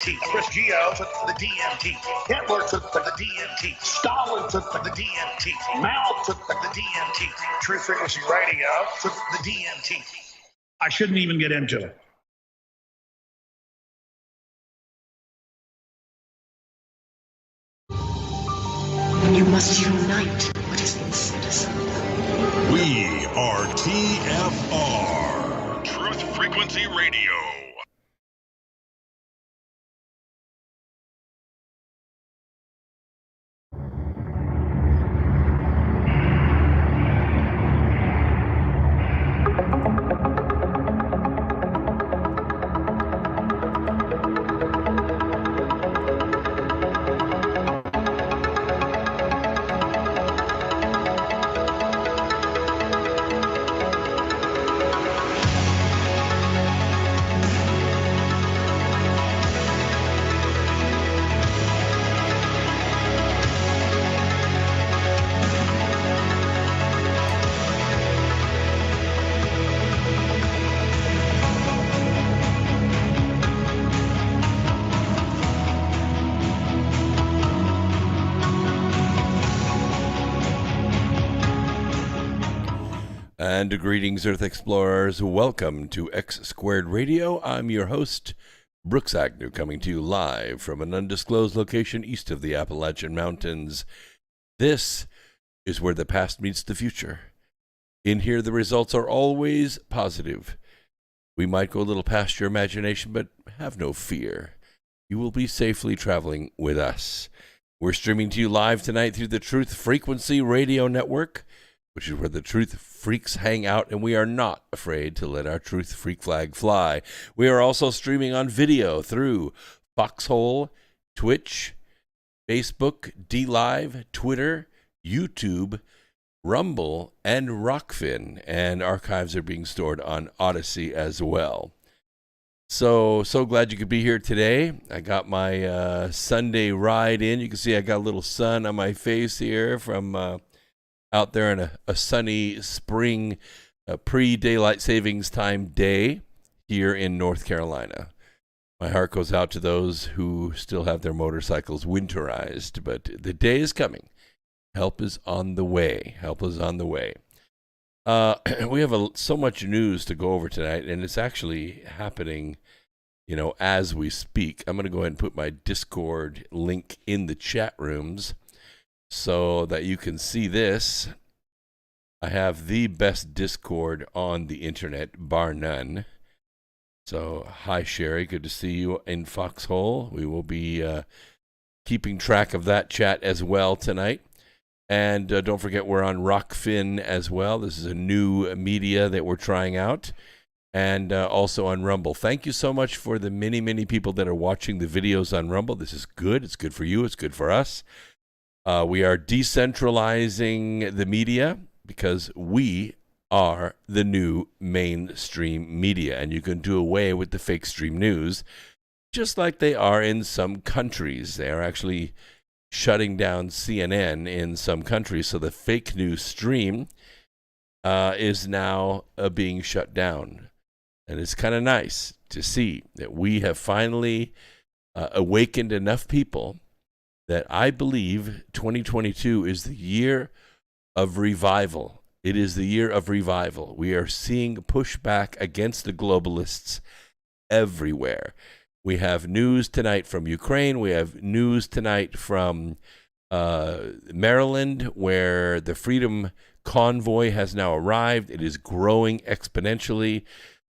Chris Geo took the DMT. Hitler took the DMT. Stalin took the DMT. Mao took the DMT. Truth Frequency Radio took the DMT. I shouldn't even get into it. You must unite what has been set aside. We are TFR. Truth Frequency Radio. And greetings, Earth Explorers. Welcome to X Squared Radio. I'm your host, Brooks Agnew, coming to you live from an undisclosed location east of the Appalachian Mountains. This is where the past meets the future. In here, the results are always positive. We might go a little past your imagination, but have no fear. You will be safely traveling with us. We're streaming to you live tonight through the Truth Frequency Radio Network, which is where the truth freaks hang out, and we are not afraid to let our truth freak flag fly. We are also streaming on video through Foxhole, Twitch, Facebook, DLive, Twitter, YouTube, Rumble, and Rockfin, and archives are being stored on Odyssey as well. So glad you could be here today. I got my Sunday ride in. You can see I got a little sun on my face here from out there on a sunny spring pre-daylight savings time day here in North Carolina. My heart goes out to those who still have their motorcycles winterized, but the day is coming. Help is on the way. Help is on the way. We have so much news to go over tonight, and it's actually happening, as we speak. I'm going to go ahead and put my Discord link in the chat rooms so that you can see this. I have the best Discord on the internet, bar none. So, hi, Sherry. Good to see you in Foxhole. We will be keeping track of that chat as well tonight. And don't forget, we're on Rockfin as well. This is a new media that we're trying out. And also on Rumble. Thank you so much for the many, many people that are watching the videos on Rumble. This is good. It's good for you. It's good for us. We are decentralizing the media because we are the new mainstream media, and you can do away with the fake stream news, just like they are in some countries. They are actually shutting down CNN in some countries, so the fake news stream is now being shut down. And it's kind of nice to see that we have finally awakened enough people that I believe 2022 is the year of revival. It is the year of revival. We are seeing pushback against the globalists everywhere. We have news tonight from Ukraine. We have news tonight from Maryland, where the Freedom Convoy has now arrived. It is growing exponentially.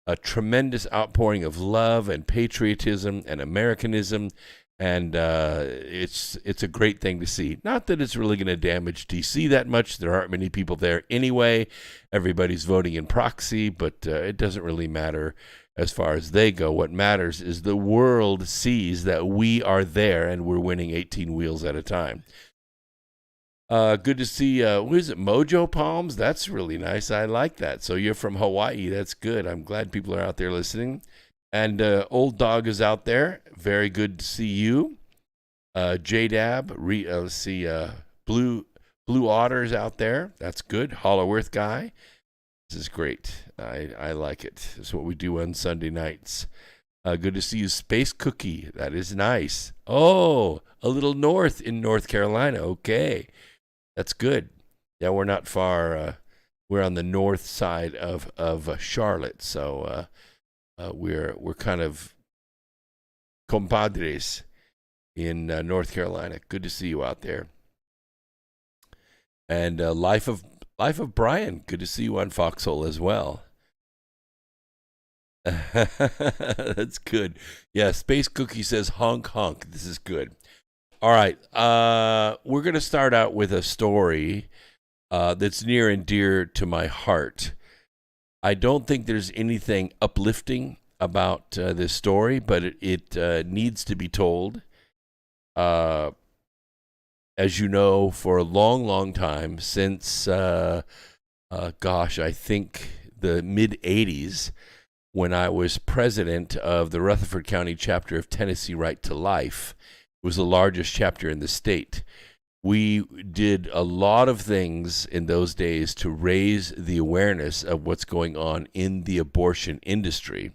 A tremendous outpouring of love and patriotism and Americanism. And it's a great thing to see. Not that it's really going to damage D.C. that much. There aren't many people there anyway. Everybody's voting in proxy, but it doesn't really matter as far as they go. What matters is the world sees that we are there and we're winning 18 wheels at a time. Good to see, what is it, Mojo Palms? That's really nice. I like that. So you're from Hawaii. That's good. I'm glad people are out there listening. And Old Dog is out there. Very good to see you. J-Dab, let's see, Blue Otter's out there. That's good. Hollow Earth Guy. This is great. I like it. It's what we do on Sunday nights. Good to see you, Space Cookie. That is nice. Oh, a little north in North Carolina. Okay, that's good. Yeah, we're not far. We're on the north side of Charlotte, so we're kind of compadres in North Carolina. Good to see you out there. And Life of Brian. Good to see you on Foxhole as well. That's good. Yeah, Space Cookie says honk honk. This is good. All right. We're going to start out with a story that's near and dear to my heart. I don't think there's anything uplifting about this story, but it needs to be told. As you know, for a long, long time, since, I think the mid-'80s, when I was president of the Rutherford County chapter of Tennessee Right to Life. It was the largest chapter in the state. We did a lot of things in those days to raise the awareness of what's going on in the abortion industry.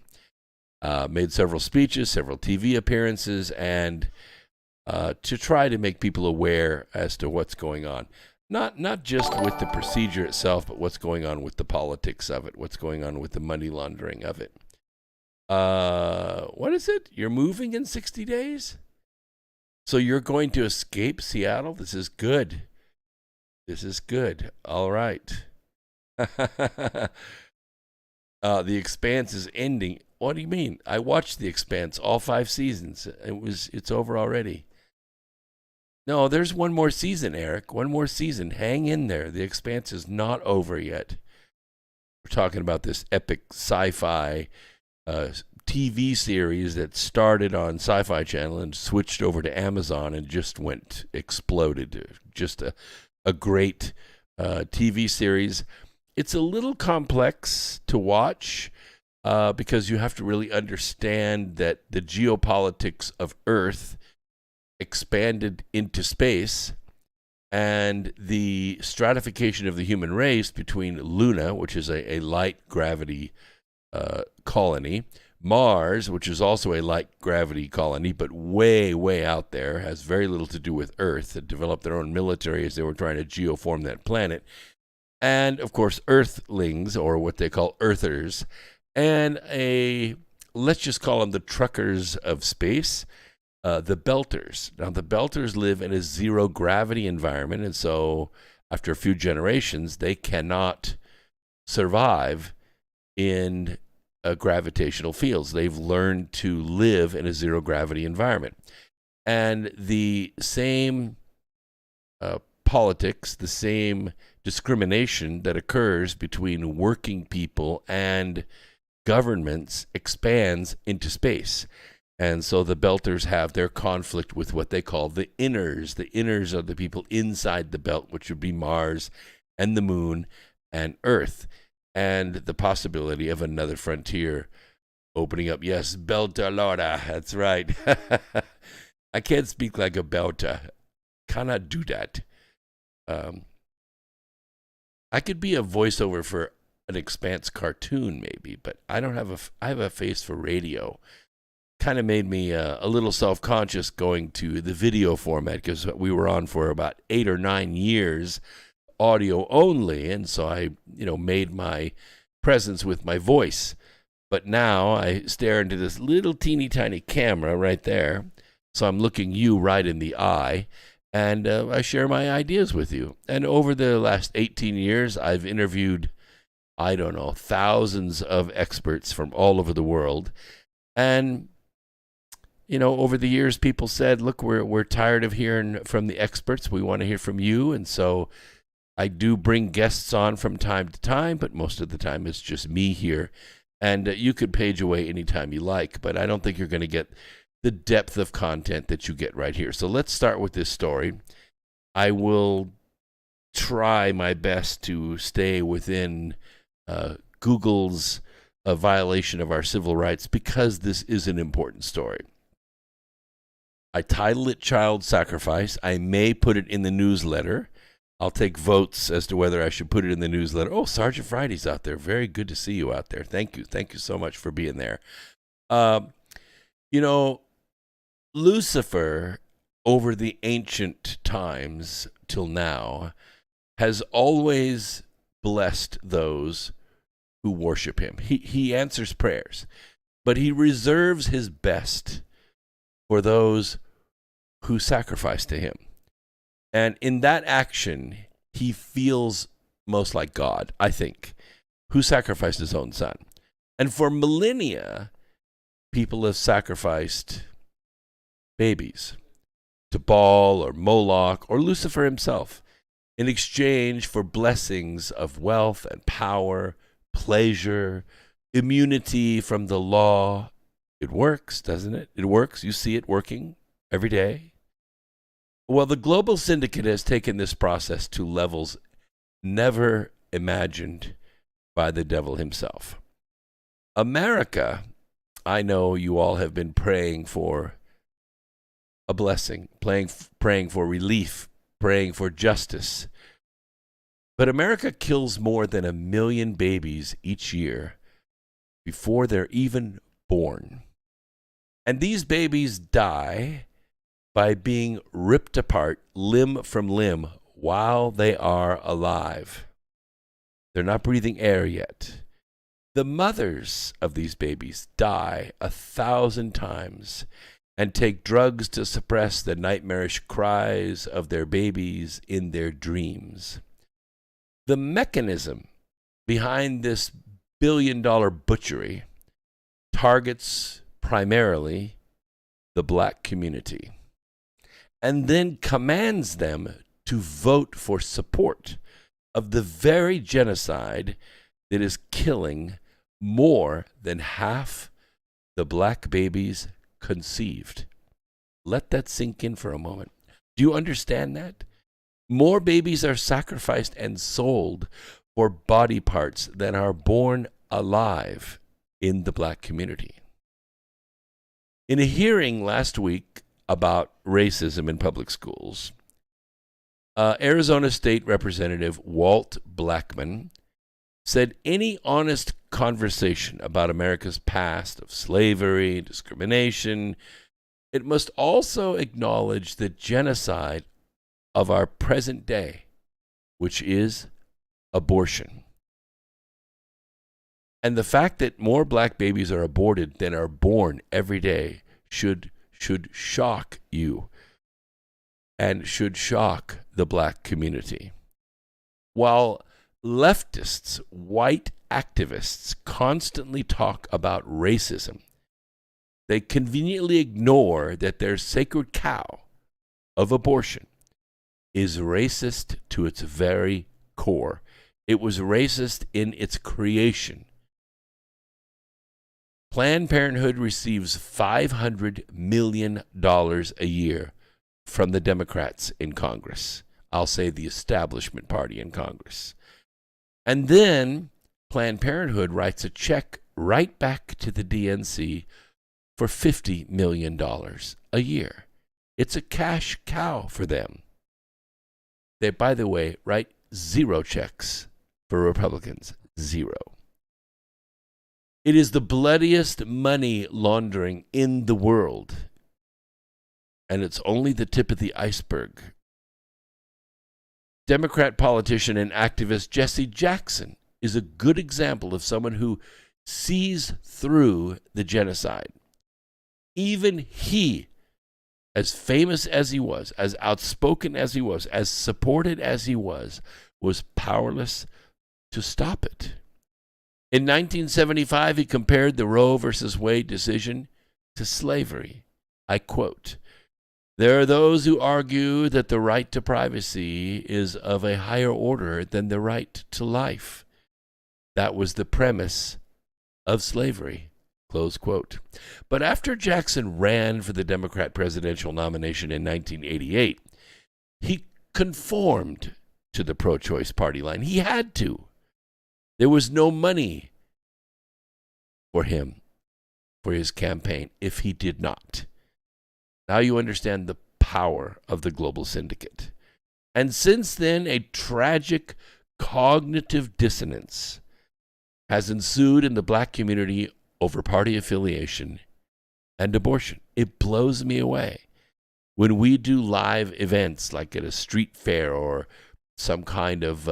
Made several speeches, several TV appearances, and to try to make people aware as to what's going on. Not just with the procedure itself, but what's going on with the politics of it, what's going on with the money laundering of it. What is it? You're moving in 60 days? So you're going to escape Seattle? This is good. This is good. All right. The Expanse is ending. What do you mean? I watched The Expanse, all 5 seasons. It's over already. No, there's one more season, Eric. One more season. Hang in there. The Expanse is not over yet. We're talking about this epic sci-fi TV series that started on Sci-Fi Channel and switched over to Amazon and just exploded. Just a great TV series. It's a little complex to watch because you have to really understand that the geopolitics of Earth expanded into space, and the stratification of the human race between Luna, which is a light gravity colony, Mars, which is also a light gravity colony, but way, way out there, has very little to do with Earth. It developed their own military as they were trying to geoform that planet. And, of course, Earthlings, or what they call Earthers, and let's just call them the truckers of space, the Belters. Now, the Belters live in a zero-gravity environment, and so after a few generations, they cannot survive in gravitational fields. They've learned to live in a zero-gravity environment. And the same politics, the same discrimination that occurs between working people and governments expands into space. And so the Belters have their conflict with what they call the Inners. The Inners are the people inside the belt, which would be Mars and the Moon and Earth. And the possibility of another frontier opening up. Yes, Belta Lorda, that's right. I can't speak like a Belta. Cannot do that. I could be a voiceover for an Expanse cartoon maybe, but I have a face for radio. Kind of made me a little self-conscious going to the video format because we were on for about 8 or 9 years audio only, and so I made my presence with my voice. But now I stare into this little teeny tiny camera right there, so I'm looking you right in the eye, and I share my ideas with you. And over the last 18 years, I've interviewed, thousands of experts from all over the world. And over the years, people said, look, we're tired of hearing from the experts. We want to hear from you. And so I do bring guests on from time to time, but most of the time it's just me here. And you could page away anytime you like, but I don't think you're going to get the depth of content that you get right here. So let's start with this story. I will try my best to stay within Google's violation of our civil rights because this is an important story. I title it Child Sacrifice. I may put it in the newsletter. I'll take votes as to whether I should put it in the newsletter. Oh, Sergeant Friday's out there. Very good to see you out there. Thank you. Thank you so much for being there. You know, Lucifer, over the ancient times till now, has always blessed those who worship him. He answers prayers, but he reserves his best for those who sacrifice to him. And in that action, he feels most like God, I think, who sacrificed his own son. And for millennia, people have sacrificed babies to Baal or Moloch or Lucifer himself in exchange for blessings of wealth and power, pleasure, immunity from the law. It works, doesn't it? It works. You see it working every day. Well, the global syndicate has taken this process to levels never imagined by the devil himself. America, I know you all have been praying for a blessing, praying for relief, praying for justice. But America kills more than 1 million babies each year before they're even born. And these babies die by being ripped apart limb from limb while they are alive. They're not breathing air yet. The mothers of these babies die 1,000 times and take drugs to suppress the nightmarish cries of their babies in their dreams. The mechanism behind this billion-dollar butchery targets primarily the black community and then commands them to vote for support of the very genocide that is killing more than half the black babies conceived. Let that sink in for a moment. Do you understand that? More babies are sacrificed and sold for body parts than are born alive in the black community. In a hearing last week about racism in public schools, Arizona State Representative Walt Blackman said any honest conversation about America's past of slavery, discrimination, it must also acknowledge the genocide of our present day, which is abortion. And the fact that more black babies are aborted than are born every day should shock you and should shock the black community. While leftists, white activists, constantly talk about racism, they conveniently ignore that their sacred cow of abortion is racist to its very core. It was racist in its creation. Planned Parenthood receives $500 million a year from the Democrats in Congress. I'll say the establishment party in Congress. And then Planned Parenthood writes a check right back to the DNC for $50 million a year. It's a cash cow for them. They, by the way, write 0 checks for Republicans. 0. It is the bloodiest money laundering in the world. And it's only the tip of the iceberg. Democrat politician and activist Jesse Jackson is a good example of someone who sees through the genocide. Even he, as famous as he was, as outspoken as he was, as supported as he was powerless to stop it. In 1975, he compared the Roe versus Wade decision to slavery. I quote, "There are those who argue that the right to privacy is of a higher order than the right to life. That was the premise of slavery." Close quote. But after Jackson ran for the Democrat presidential nomination in 1988, he conformed to the pro-choice party line. He had to. There was no money for him, for his campaign, if he did not. Now you understand the power of the global syndicate. And since then, a tragic cognitive dissonance has ensued in the black community over party affiliation and abortion. It blows me away. When we do live events like at a street fair or some kind of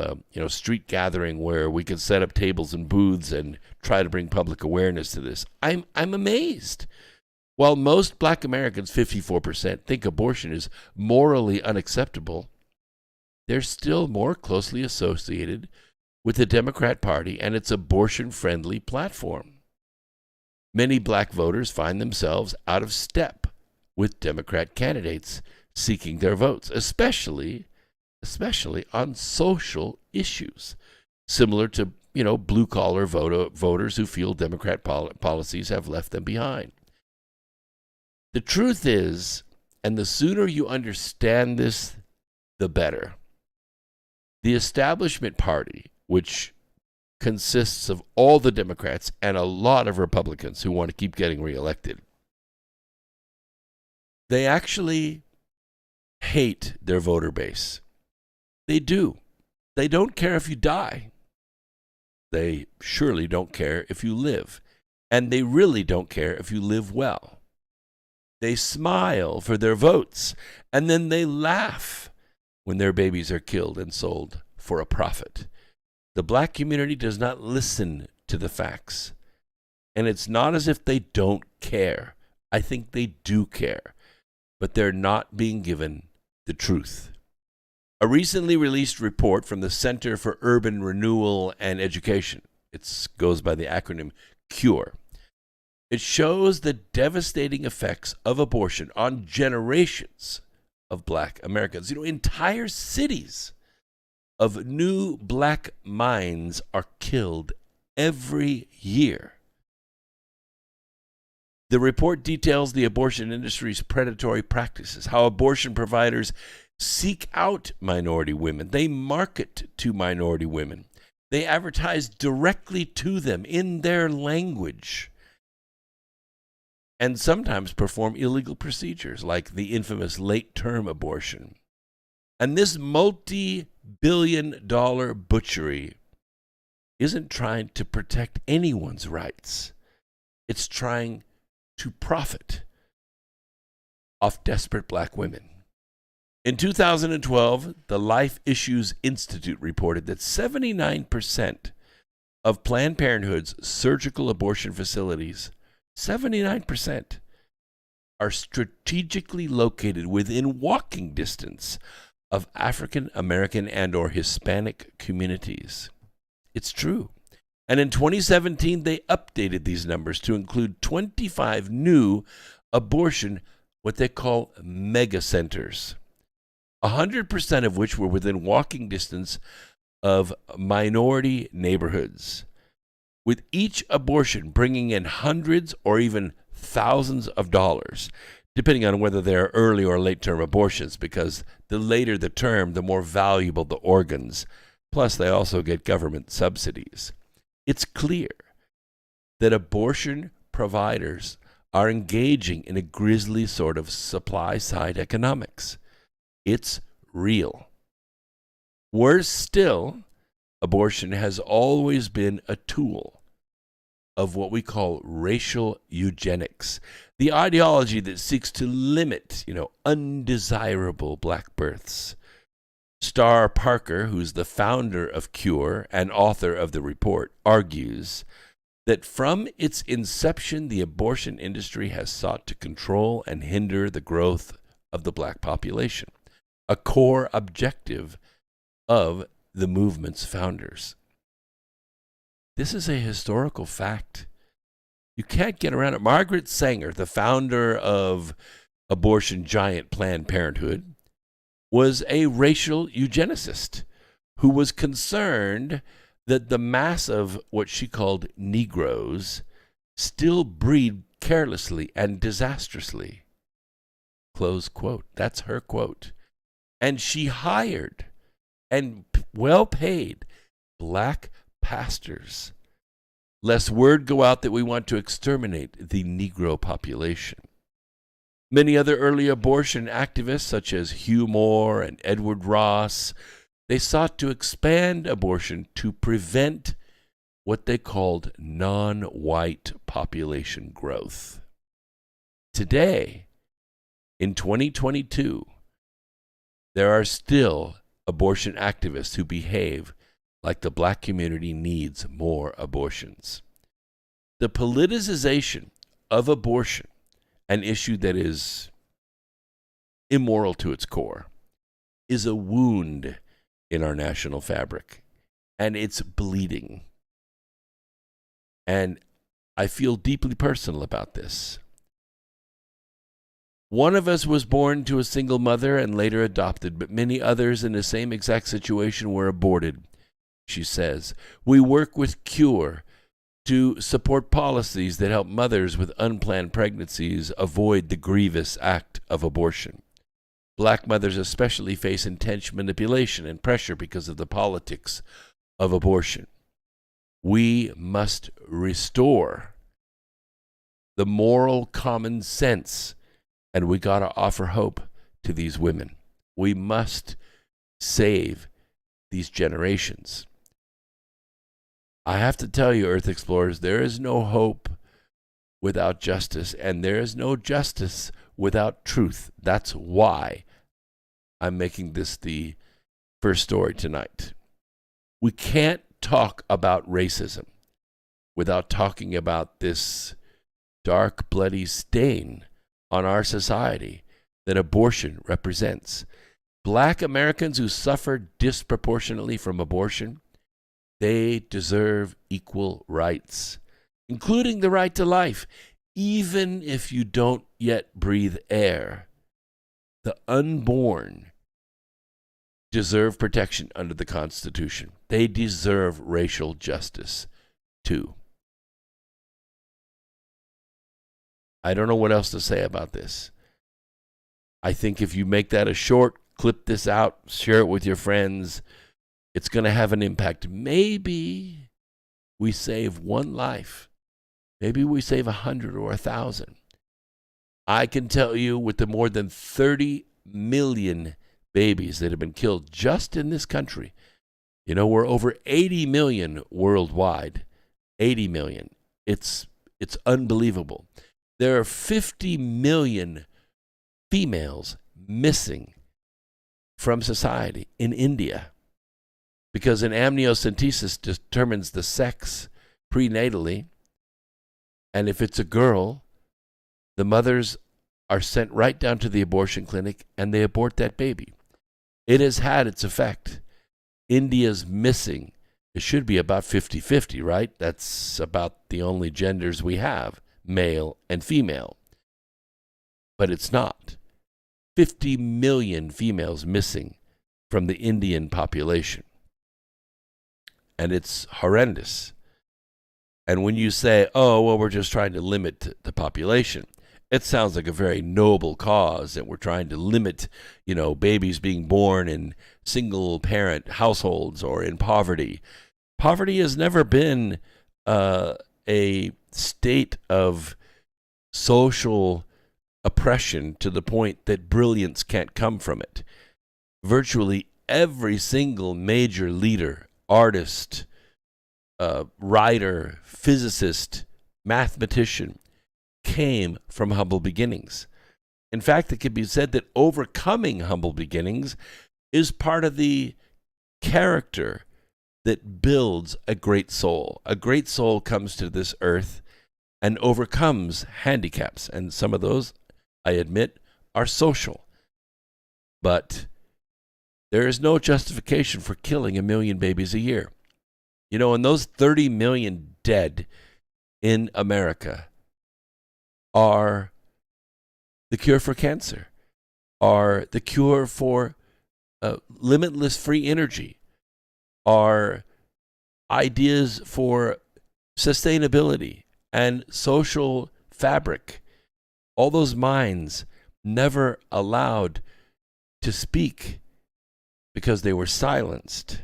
street gathering where we can set up tables and booths and try to bring public awareness to this, I'm amazed. While most black Americans, 54%, think abortion is morally unacceptable, they're still more closely associated with the Democrat Party and its abortion-friendly platform. Many black voters find themselves out of step with Democrat candidates seeking their votes, especially on social issues, similar to, blue-collar voters who feel Democrat policies have left them behind. The truth is, and the sooner you understand this, the better. The establishment party, which consists of all the Democrats and a lot of Republicans who want to keep getting reelected, they actually hate their voter base. They do. They don't care if you die. They surely don't care if you live. And they really don't care if you live well. They smile for their votes, and then they laugh when their babies are killed and sold for a profit. The black community does not listen to the facts. And it's not as if they don't care. I think they do care. But they're not being given the truth. A recently released report from the Center for Urban Renewal and Education, it goes by the acronym CURE, it shows the devastating effects of abortion on generations of black Americans. Entire cities of new black minds are killed every year. The report details the abortion industry's predatory practices, how abortion providers seek out minority women. They market to minority women. They advertise directly to them in their language, and sometimes perform illegal procedures like the infamous late-term abortion. And this multi-billion-dollar butchery isn't trying to protect anyone's rights. It's trying to profit off desperate black women. In 2012, the Life Issues Institute reported that 79% of Planned Parenthood's surgical abortion facilities, 79%, are strategically located within walking distance of African American and or Hispanic communities. It's true. And in 2017, they updated these numbers to include 25 new abortion, what they call mega centers, 100% of which were within walking distance of minority neighborhoods, with each abortion bringing in hundreds or even thousands of dollars, depending on whether they're early or late-term abortions, because the later the term, the more valuable the organs. Plus, they also get government subsidies. It's clear that abortion providers are engaging in a grisly sort of supply-side economics. It's real. Worse still, abortion has always been a tool of what we call racial eugenics, the ideology that seeks to limit, undesirable black births. Star Parker, who's the founder of CURE and author of the report, argues that from its inception, the abortion industry has sought to control and hinder the growth of the black population, a core objective of the movement's founders. This is a historical fact. You can't get around it. Margaret Sanger, the founder of abortion giant Planned Parenthood, was a racial eugenicist who was concerned that the mass of what she called Negroes still breed carelessly and disastrously. Close quote. That's her quote. And she hired and well paid black pastors, lest word go out that we want to exterminate the Negro population. Many other early abortion activists, such as Hugh Moore and Edward Ross, they sought to expand abortion to prevent what they called non-white population growth. today, in 2022, there are still abortion activists who behave like the black community needs more abortions. The politicization of abortion, an issue that is immoral to its core, is a wound in our national fabric, and it's bleeding. And I feel deeply personal about this. One of us was born to a single mother and later adopted, but many others in the same exact situation were aborted, she says. We work with CURE to support policies that help mothers with unplanned pregnancies avoid the grievous act of abortion. Black mothers especially face intense manipulation and pressure because of the politics of abortion. We must restore the moral common sense, and we got to offer hope to these women. We must save these generations. I have to tell you, Earth Explorers, there is no hope without justice, and there is no justice without truth. That's why I'm making this the first story tonight. We can't talk about racism without talking about this dark, bloody stain on our society that abortion represents. Black Americans who suffer disproportionately from abortion, they deserve equal rights, including the right to life, even if you don't yet breathe air. The unborn deserve protection under the Constitution. They deserve racial justice, too. I don't know what else to say about this. I think if you make that a short, clip this out, share it with your friends, it's going to have an impact. Maybe we save one life. Maybe we save 100 or 1,000. I can tell you, with the more than 30 million babies that have been killed just in this country, you know, we're over 80 million worldwide. 80 million. It's unbelievable. There are 50 million females missing from society in India because an amniocentesis determines the sex prenatally, and if it's a girl, the mothers are sent right down to the abortion clinic and they abort that baby. It has had its effect. India's missing. It should be about 50-50, right? That's about the only genders we have, male and female. But it's not. 50 million females missing from the Indian population. And it's horrendous. And when you say, oh, well, we're just trying to limit the population, it sounds like a very noble cause that we're trying to limit, you know, babies being born in single-parent households or in poverty. Poverty has never been a state of social oppression to the point that brilliance can't come from it. Virtually every single major leader, artist, writer, physicist, mathematician came from humble beginnings. In fact, it can be said that overcoming humble beginnings is part of the character that builds a great soul. A great soul comes to this earth and overcomes handicaps, and some of those, I admit, are social. But there is no justification for killing 1 million babies a year. You know, and those 30 million dead in America are the cure for cancer, are the cure for limitless free energy, are ideas for sustainability and social fabric. All those minds never allowed to speak because they were silenced.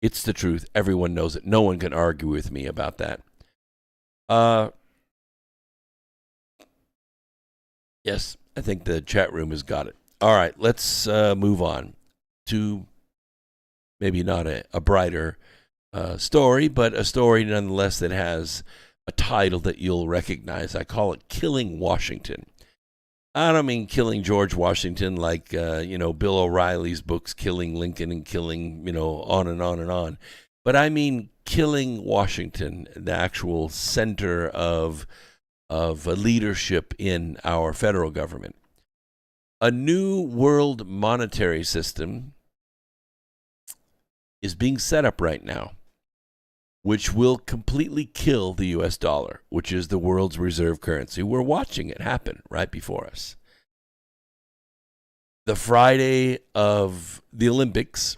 It's the truth. Everyone knows it. No one can argue with me about that. Yes, I think the chat room has got it. All right, let's move on to maybe not a brighter story, but a story nonetheless that has a title that you'll recognize. I call it Killing Washington. I don't mean killing George Washington like, Bill O'Reilly's books, Killing Lincoln and killing, on and on and on. But I mean killing Washington, the actual center of leadership in our federal government. A new world monetary system is being set up right now, which will completely kill the U.S. dollar, which is the world's reserve currency. We're watching it happen right before us. The Friday of the Olympics,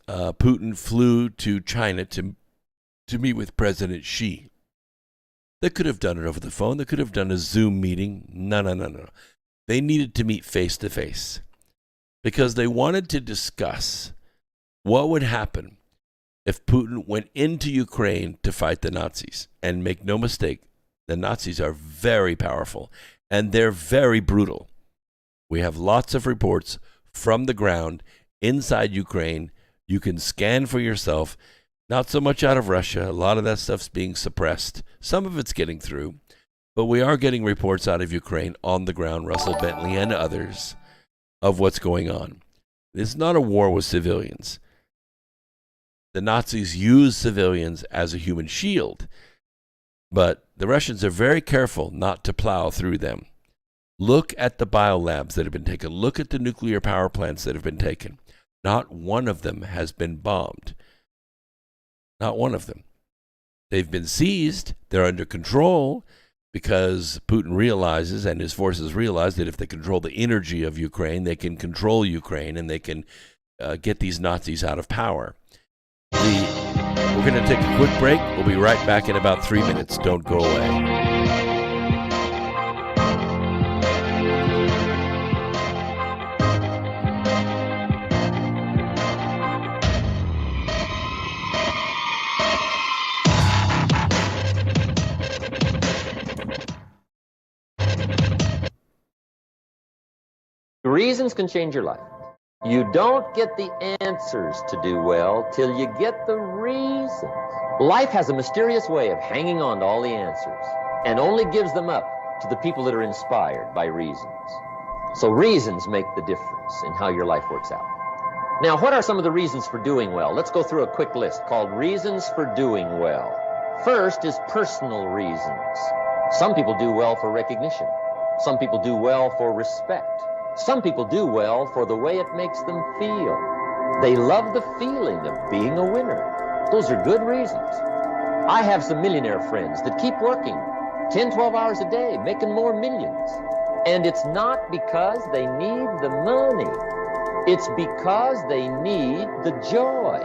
Putin flew to China to meet with President Xi. They could have done it over the phone. They could have done a Zoom meeting. No. They needed to meet face to face because they wanted to discuss what would happen if Putin went into Ukraine to fight the Nazis. And make no mistake, the Nazis are very powerful and they're very brutal. We have lots of reports from the ground inside Ukraine. You can scan for yourself. Not so much out of Russia. A lot of that stuff's being suppressed. Some of it's getting through. But we are getting reports out of Ukraine on the ground, Russell Bentley and others, of what's going on. It's not a war with civilians. The Nazis use civilians as a human shield, but the Russians are very careful not to plow through them. Look at the biolabs that have been taken. Look at the nuclear power plants that have been taken. Not one of them has been bombed. Not one of them. They've been seized. They're under control because Putin realizes and his forces realize that if they control the energy of Ukraine, they can control Ukraine and they can get these Nazis out of power. We're going to take a quick break. We'll be right back in about 3 minutes. Don't go away. Reasons can change your life. You don't get the answers to do well till you get the reasons. Life has a mysterious way of hanging on to all the answers and only gives them up to the people that are inspired by reasons. So reasons make the difference in how your life works out. Now, what are some of the reasons for doing well? Let's go through a quick list called Reasons for Doing Well. First is personal reasons. Some people do well for recognition. Some people do well for respect. Some people do well for the way it makes them feel. They love the feeling of being a winner. Those are good reasons. I have some millionaire friends that keep working 10, 12 hours a day, making more millions. And it's not because they need the money. It's because they need the joy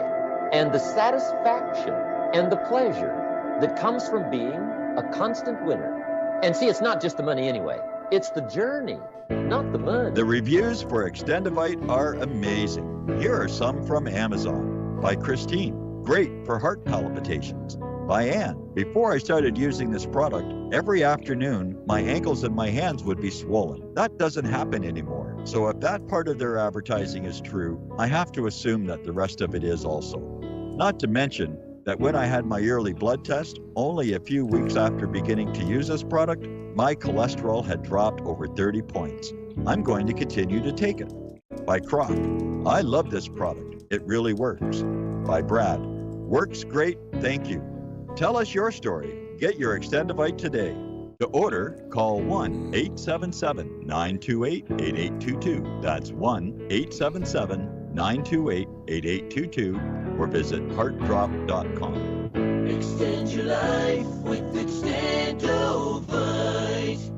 and the satisfaction and the pleasure that comes from being a constant winner. And see, it's not just the money anyway. It's the journey, not the money. The reviews for Extendivite are amazing. Here are some from Amazon. By Christine, great for heart palpitations. By Ann, before I started using this product, every afternoon, my ankles and my hands would be swollen. That doesn't happen anymore. So if that part of their advertising is true, I have to assume that the rest of it is also. Not to mention that when I had my yearly blood test, only a few weeks after beginning to use this product, my cholesterol had dropped over 30 points. I'm going to continue to take it. By Croc, I love this product. It really works. By Brad, works great, thank you. Tell us your story. Get your Extendivite today. To order, call 1-877-928-8822. That's 1-877-928-8822 or visit heartdrop.com. Extend your life with Extendivite.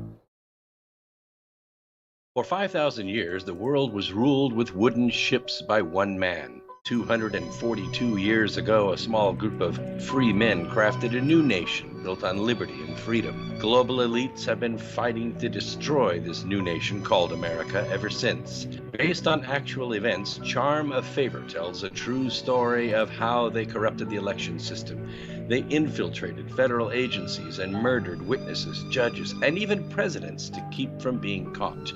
For 5,000 years, the world was ruled with wooden ships by one man. 242 years ago, a small group of free men crafted a new nation built on liberty and freedom. Global elites have been fighting to destroy this new nation called America ever since. Based on actual events, Charm of Favor tells a true story of how they corrupted the election system. They infiltrated federal agencies and murdered witnesses, judges, and even presidents to keep from being caught.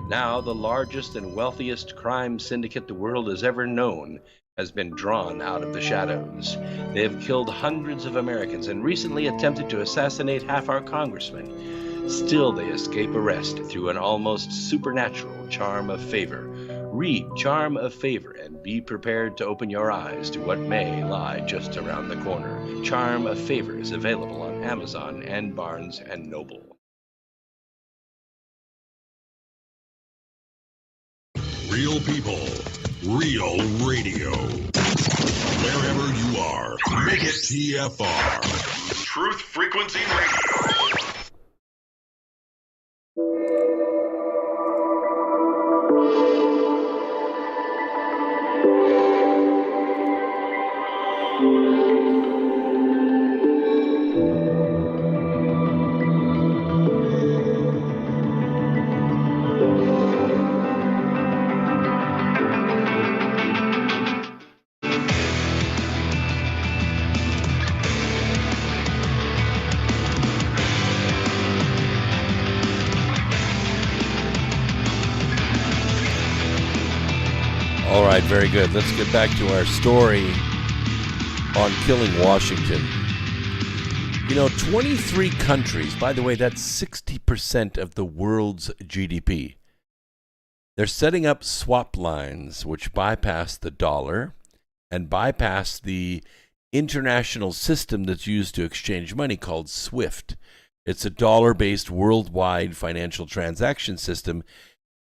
Now, the largest and wealthiest crime syndicate the world has ever known has been drawn out of the shadows. They have killed hundreds of Americans and recently attempted to assassinate half our congressmen. Still, they escape arrest through an almost supernatural charm of favor. Read Charm of Favor and be prepared to open your eyes to what may lie just around the corner. Charm of Favor is available on Amazon and Barnes & Noble. Real people, real radio. Wherever you are, make it TFR. Truth Frequency Radio. All right, very good. Let's get back to our story on killing Washington. 23 countries, by the way, that's 60% of the world's GDP. They're setting up swap lines which bypass the dollar and bypass the international system that's used to exchange money called SWIFT. It's a dollar-based worldwide financial transaction system,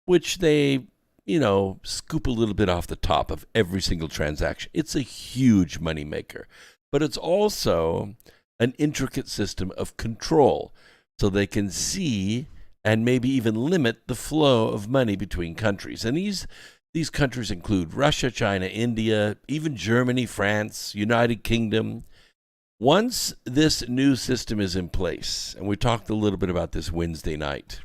which they scoop a little bit off the top of every single transaction. It's a huge moneymaker, but it's also an intricate system of control so they can see and maybe even limit the flow of money between countries. And these countries include Russia, China, India, even Germany, France, United Kingdom. Once this new system is in place, and we talked a little bit about this Wednesday night,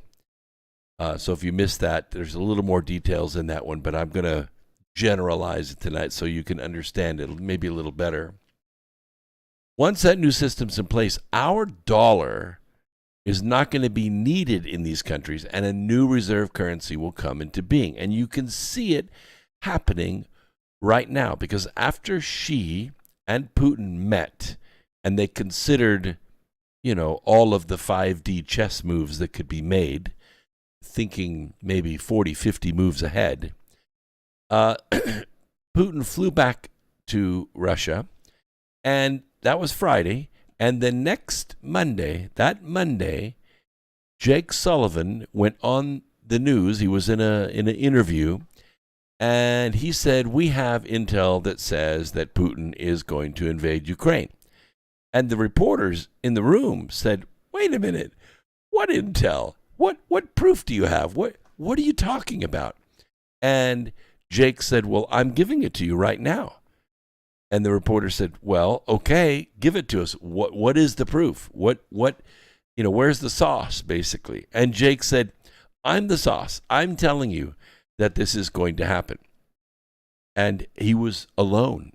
so if you missed that, there's a little more details in that one, but I'm going to generalize it tonight so you can understand it maybe a little better. Once that new system's in place, our dollar is not going to be needed in these countries, and a new reserve currency will come into being. And you can see it happening right now, because after Xi and Putin met and they considered, all of the 5D chess moves that could be made, thinking maybe 40, 50 moves ahead, Putin flew back to Russia, and that was Friday. And the next Monday, Jake Sullivan went on the news. He was in an interview, and he said, we have intel that says that Putin is going to invade Ukraine. And the reporters in the room said, wait a minute, what intel? What proof do you have? What are you talking about? And Jake said, well, I'm giving it to you right now. And the reporter said, well, okay, give it to us. What is the proof? Where's the sauce, basically? And Jake said, I'm the sauce. I'm telling you that this is going to happen. And he was alone,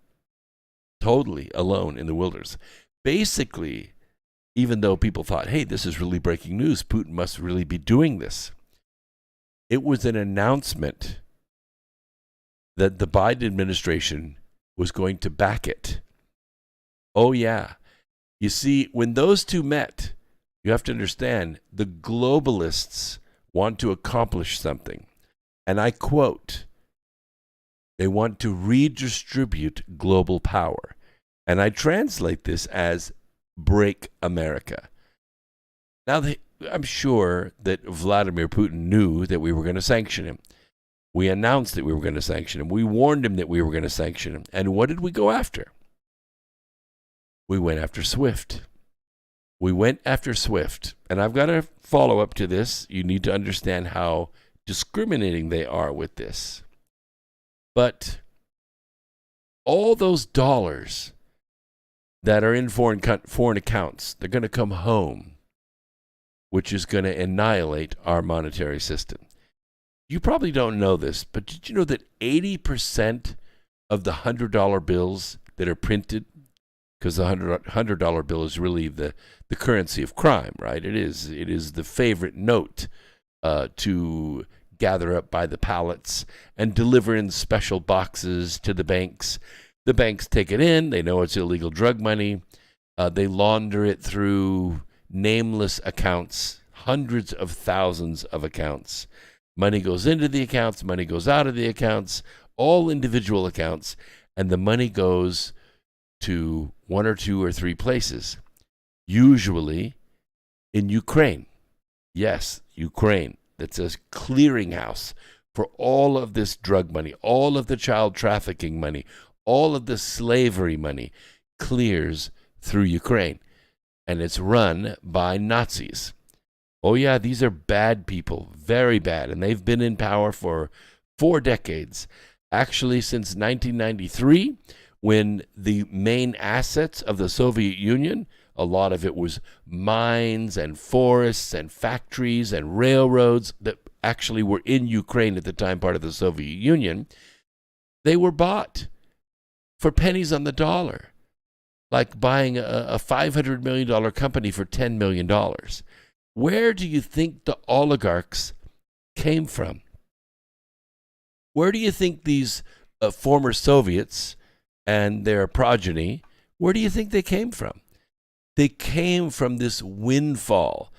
totally alone in the wilderness. Basically, even though people thought, hey, this is really breaking news, Putin must really be doing this, it was an announcement that the Biden administration was going to back it. Oh, yeah. You see, when those two met, you have to understand, the globalists want to accomplish something. And I quote, they want to redistribute global power. And I translate this as break America. Now, I'm sure that Vladimir Putin knew that we were going to sanction him. We announced that we were going to sanction him. We warned him that we were going to sanction him. And what did we go after? We went after SWIFT. And I've got a follow-up to this. You need to understand how discriminating they are with this. But all those dollars that are in foreign accounts, they're going to come home, which is going to annihilate our monetary system. You probably don't know this, but did you know that 80% of the $100 bills that are printed, because the $100 bill is really the currency of crime, right? It is the favorite note to gather up by the pallets and deliver in special boxes to the banks. The banks take it in. They know it's illegal drug money. They launder it through nameless accounts, hundreds of thousands of accounts. Money goes into the accounts, money goes out of the accounts, all individual accounts, and the money goes to one or two or three places, usually in Ukraine. Yes, Ukraine. That's a clearinghouse for all of this drug money, all of the child trafficking money, all of the slavery money clears through Ukraine. And it's run by Nazis. Oh yeah, these are bad people, very bad. And they've been in power for 4 decades. Actually, since 1993, when the main assets of the Soviet Union, a lot of it was mines and forests and factories and railroads that actually were in Ukraine at the time, part of the Soviet Union, they were bought for pennies on the dollar, like buying a $500 million company for $10 million. Where do you think the oligarchs came from? Where do you think these former Soviets and their progeny, where do you think they came from? They came from this windfall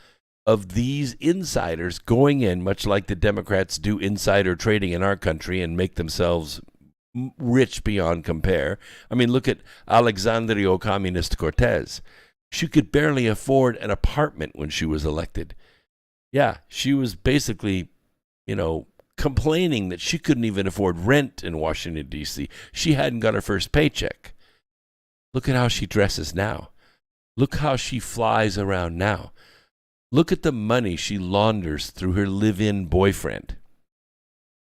of these insiders going in, much like the Democrats do insider trading in our country and make themselves rich beyond compare. I mean, look at Alexandria Ocasio-Cortez. She could barely afford an apartment when she was elected. Yeah, she was basically, complaining that she couldn't even afford rent in Washington, D.C. She hadn't got her first paycheck. Look at how she dresses now. Look how she flies around now. Look at the money she launders through her live-in boyfriend.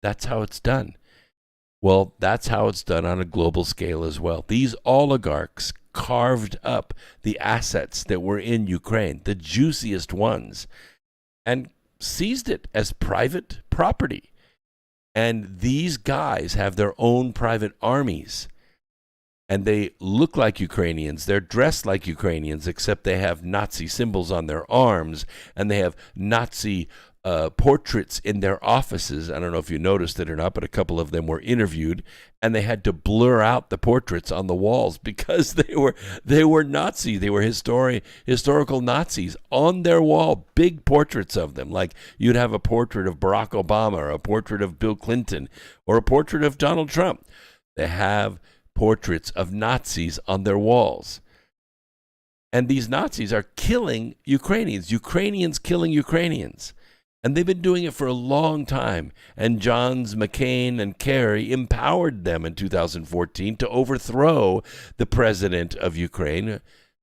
That's how it's done. Well, that's how it's done on a global scale as well. These oligarchs carved up the assets that were in Ukraine, the juiciest ones, and seized it as private property. And these guys have their own private armies. And they look like Ukrainians. They're dressed like Ukrainians, except they have Nazi symbols on their arms, and they have Nazi portraits in their offices. I don't know if you noticed it or not, but a couple of them were interviewed, and they had to blur out the portraits on the walls because they were Nazi. They were historical Nazis on their wall, big portraits of them. Like you'd have a portrait of Barack Obama or a portrait of Bill Clinton or a portrait of Donald Trump. They have portraits of Nazis on their walls. And these Nazis are killing Ukrainians. Ukrainians killing Ukrainians. And they've been doing it for a long time. And Johns McCain and Kerry empowered them in 2014 to overthrow the president of Ukraine,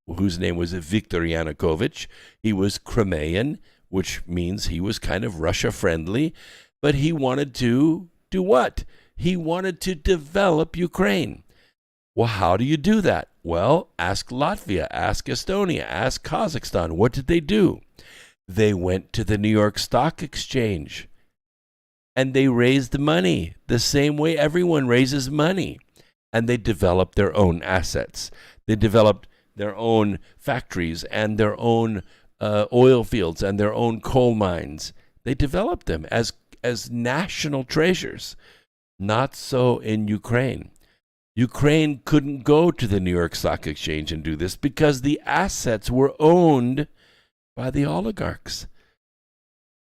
whose name was Viktor Yanukovych. He was Crimean, which means he was kind of Russia-friendly. But he wanted to do what? He wanted to develop Ukraine. Well, how do you do that? Well, ask Latvia, ask Estonia, ask Kazakhstan. What did they do? They went to the New York Stock Exchange and they raised money the same way everyone raises money. And they developed their own assets. They developed their own factories and their own oil fields and their own coal mines. They developed them as national treasures. Not so in Ukraine. Ukraine couldn't go to the New York Stock Exchange and do this because the assets were owned by the oligarchs,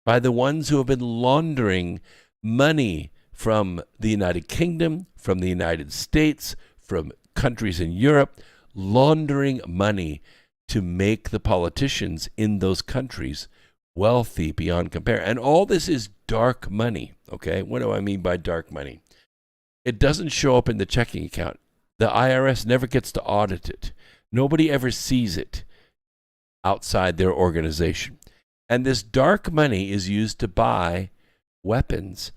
by the ones who have been laundering money from the United Kingdom, from the United States, from countries in Europe, laundering money to make the politicians in those countries wealthy beyond compare. And all this is dark money, okay? What do I mean by dark money? It doesn't show up in the checking account. The IRS never gets to audit it. Nobody ever sees it outside their organization. And this dark money is used to buy weapons.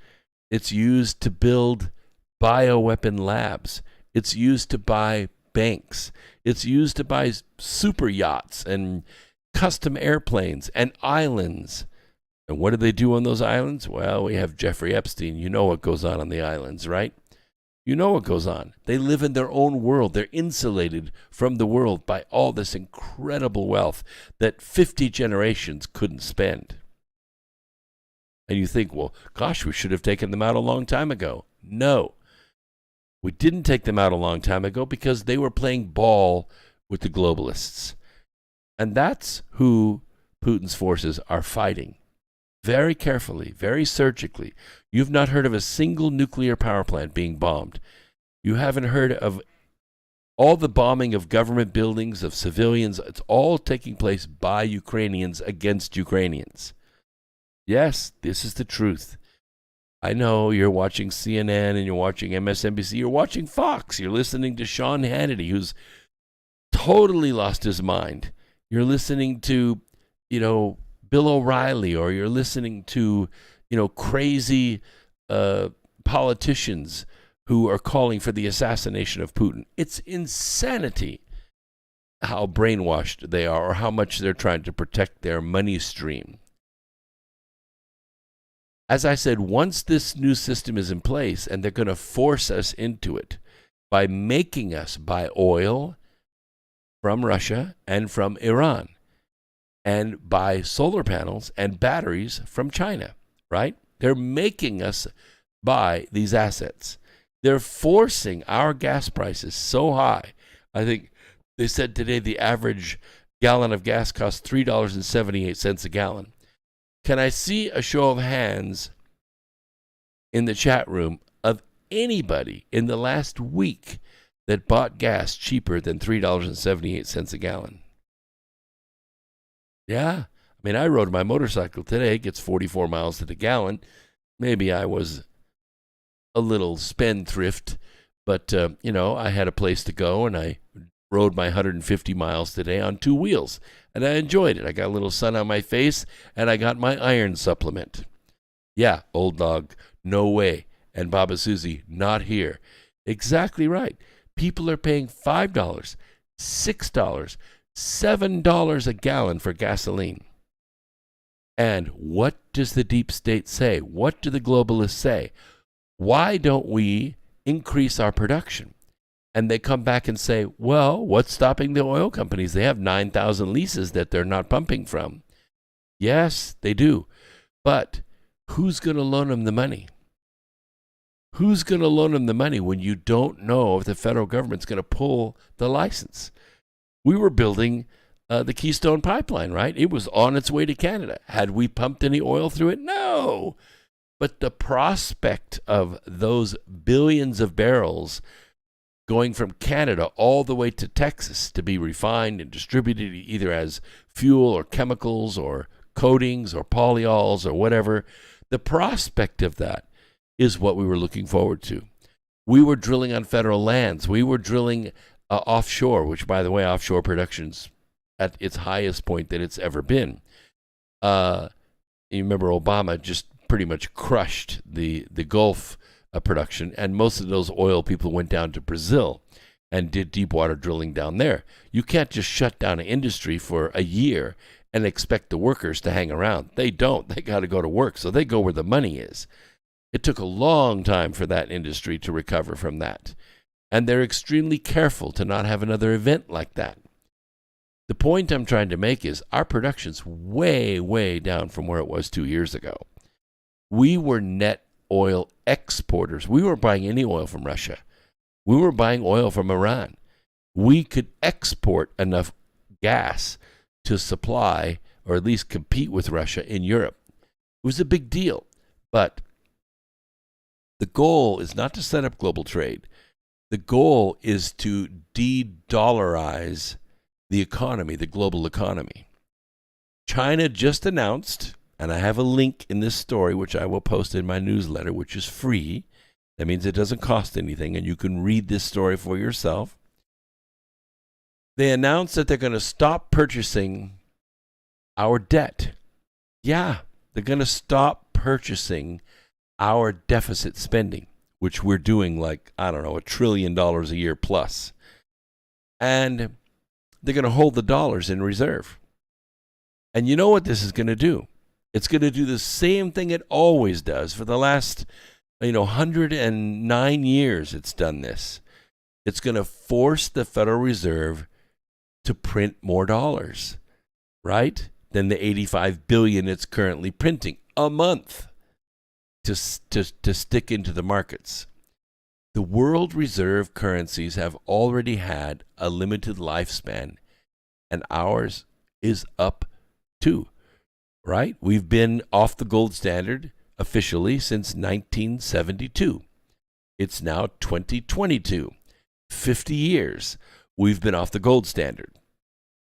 It's used to build bioweapon labs. It's used to buy banks. It's used to buy super yachts and custom airplanes and islands. And what do they do on those islands? Well, we have Jeffrey Epstein. You know what goes on the islands, right? You know what goes on. They live in their own world. They're insulated from the world by all this incredible wealth that 50 generations couldn't spend. And you think, well, gosh, we should have taken them out a long time ago. No. We didn't take them out a long time ago because they were playing ball with the globalists. And that's who Putin's forces are fighting. Very carefully, very surgically. You've not heard of a single nuclear power plant being bombed. You haven't heard of all the bombing of government buildings, of civilians. It's all taking place by Ukrainians against Ukrainians. Yes, this is the truth. I know you're watching CNN and you're watching MSNBC. You're watching Fox. You're listening to Sean Hannity, who's totally lost his mind. You're listening to, Bill O'Reilly, or you're listening to, crazy politicians who are calling for the assassination of Putin. It's insanity how brainwashed they are, or how much they're trying to protect their money stream. As I said, once this new system is in place, and they're going to force us into it by making us buy oil from Russia and from Iran, and buy solar panels and batteries from China, right? They're making us buy these assets. They're forcing our gas prices so high. I think they said today the average gallon of gas costs $3.78 a gallon. Can I see a show of hands in the chat room of anybody in the last week that bought gas cheaper than $3.78 a gallon? Yeah. I mean, I rode my motorcycle today. It gets 44 miles to the gallon. Maybe I was a little spendthrift, but, I had a place to go, and I rode my 150 miles today on 2 wheels, and I enjoyed it. I got a little sun on my face, and I got my iron supplement. Yeah, old dog, no way. And Baba Susie, not here. Exactly right. People are paying $5, $6, $7 a gallon for gasoline. And what does the deep state say? What do the globalists say? Why don't we increase our production? And they come back and say, well, what's stopping the oil companies? They have 9,000 leases that they're not pumping from. Yes, they do. But who's going to loan them the money? Who's going to loan them the money when you don't know if the federal government's going to pull the license? We were building the Keystone Pipeline, right? It was on its way to Canada. Had we pumped any oil through it? No. But the prospect of those billions of barrels going from Canada all the way to Texas to be refined and distributed either as fuel or chemicals or coatings or polyols or whatever, the prospect of that is what we were looking forward to. We were drilling on federal lands. We were drilling offshore, which, by the way, offshore production's at its highest point that it's ever been. You remember Obama just pretty much crushed the Gulf production, and most of those oil people went down to Brazil and did deep water drilling down there. You can't just shut down an industry for a year and expect the workers to hang around. They don't. They got to go to work, so they go where the money is. It took a long time for that industry to recover from that, and they're extremely careful to not have another event like that. The point I'm trying to make is our production's way, way down from where it was 2 years ago. We were net oil exporters. We weren't buying any oil from Russia. We were buying oil from Iran. We could export enough gas to supply, or at least compete with Russia in Europe. It was a big deal. But the goal is not to set up global trade. The goal is to de-dollarize the economy, the global economy. China just announced, and I have a link in this story, which I will post in my newsletter, which is free. That means it doesn't cost anything, and you can read this story for yourself. They announced that they're going to stop purchasing our debt. Yeah, they're going to stop purchasing our deficit spending, which we're doing like, $1 trillion a year plus. And they're going to hold the dollars in reserve. And you know what this is going to do? It's going to do the same thing it always does. For the last, 109 years it's done this. It's going to force the Federal Reserve to print more dollars, right, than the 85 billion it's currently printing a month to stick into the markets. The world reserve currencies have already had a limited lifespan, and ours is up too, right? We've been off the gold standard officially since 1972. It's now 2022. 50 years we've been off the gold standard.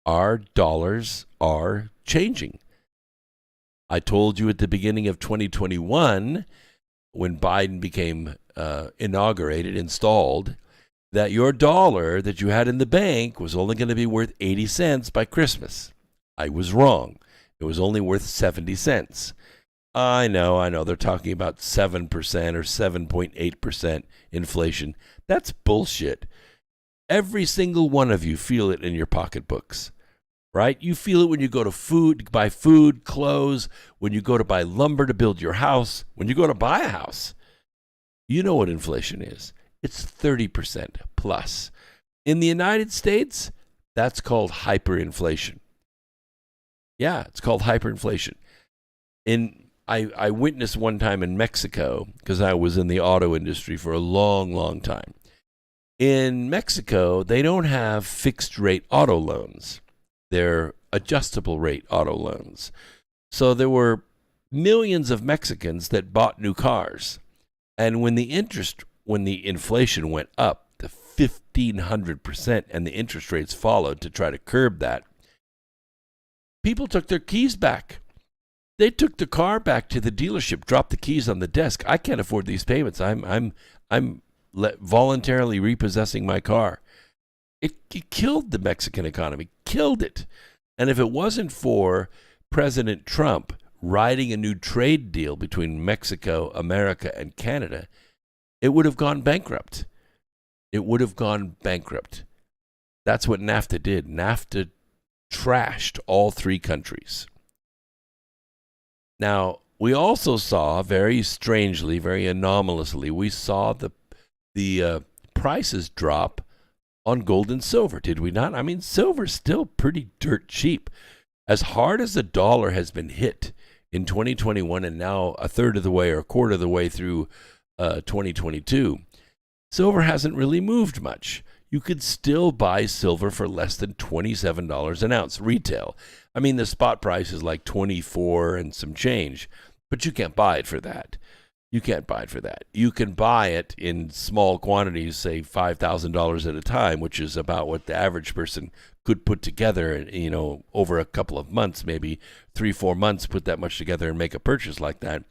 Our dollars are changing. I told you at the beginning of 2021, when Biden became installed, that your dollar that you had in the bank was only going to be worth 80 cents by Christmas. I was wrong. It was only worth 70 cents. I know. They're talking about 7% or 7.8% inflation. That's bullshit. Every single one of you feel it in your pocketbooks, right? You feel it when you go to buy food, clothes, when you go to buy lumber to build your house, when you go to buy a house. You know what inflation is. It's 30% plus. In the United States, that's called hyperinflation. Yeah, it's called hyperinflation. I witnessed one time in Mexico, because I was in the auto industry for a long, long time. In Mexico, they don't have fixed rate auto loans. They're adjustable rate auto loans. So there were millions of Mexicans that bought new cars. And when the inflation went up to 1,500% and the interest rates followed to try to curb that, people took their keys back. They took the car back to the dealership, dropped the keys on the desk. I can't afford these payments. I'm voluntarily repossessing my car. It killed the Mexican economy, killed it. And if it wasn't for President Trump writing a new trade deal between Mexico, America, and Canada, it would have gone bankrupt. It would have gone bankrupt. That's what NAFTA did. NAFTA trashed all three countries. Now, we also saw, very strangely, very anomalously, we saw the prices drop on gold and silver, did we not? I mean, silver's still pretty dirt cheap. As hard as the dollar has been hit in 2021 and now a third of the way or a quarter of the way through 2022, silver hasn't really moved much. You could still buy silver for less than $27 an ounce retail. I mean, the spot price is like 24 and some change, but you can't buy it for that. You can't buy it for that. You can buy it in small quantities, say $5,000 at a time, which is about what the average person could put together, over a couple of months, maybe 3-4 months, put that much together and make a purchase like that.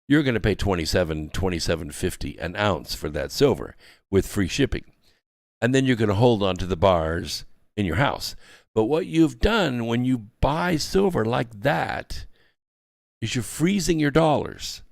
You're going to pay $27.50 an ounce for that silver with free shipping. And then you're going to hold on to the bars in your house. But what you've done when you buy silver like that is you're freezing your dollars.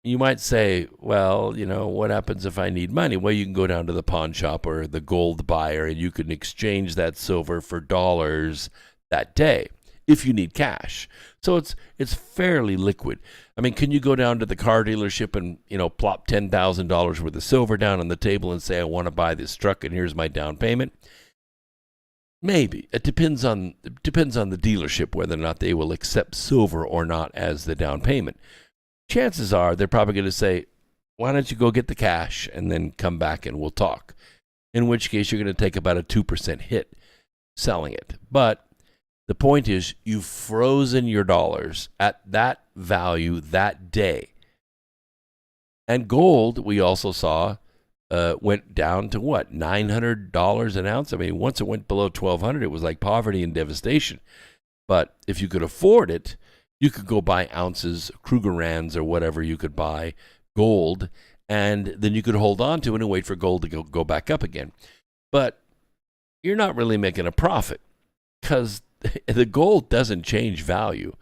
You might say, well, what happens if I need money? Well, you can go down to the pawn shop or the gold buyer and you can exchange that silver for dollars that day if you need cash. So it's fairly liquid. I mean, can you go down to the car dealership and, plop $10,000 worth of silver down on the table and say, I want to buy this truck and here's my down payment? Maybe. It depends on the dealership whether or not they will accept silver or not as the down payment. Chances are they're probably going to say, why don't you go get the cash and then come back and we'll talk. In which case you're going to take about a 2% hit selling it. But the point is you've frozen your dollars at that value that day. And gold, we also saw, went down to what, $900 an ounce? I mean, once it went below $1,200, it was like poverty and devastation. But if you could afford it, you could go buy ounces, Krugerrands or whatever you could buy, gold, and then you could hold on to it and wait for gold to go back up again. But you're not really making a profit because the gold doesn't change value.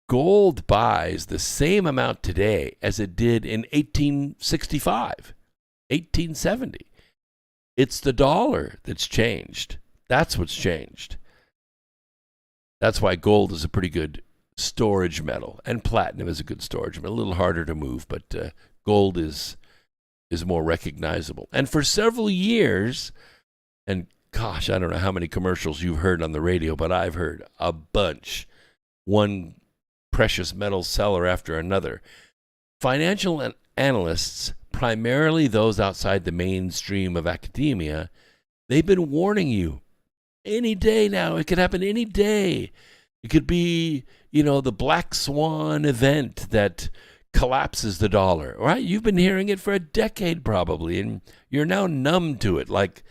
Gold buys the same amount today as it did in 1865, 1870. It's the dollar that's changed. That's what's changed. That's why gold is a pretty good storage metal, and platinum is a good storage metal. A little harder to move, but gold is more recognizable. And for several years, and gosh, I don't know how many commercials you've heard on the radio, but I've heard a bunch. One precious metal seller after another. Financial analysts primarily those outside the mainstream of academia, they've been warning you any day now. It could happen any day. It could be, the black swan event that collapses the dollar, right? You've been hearing it for a decade probably, and you're now numb to it, like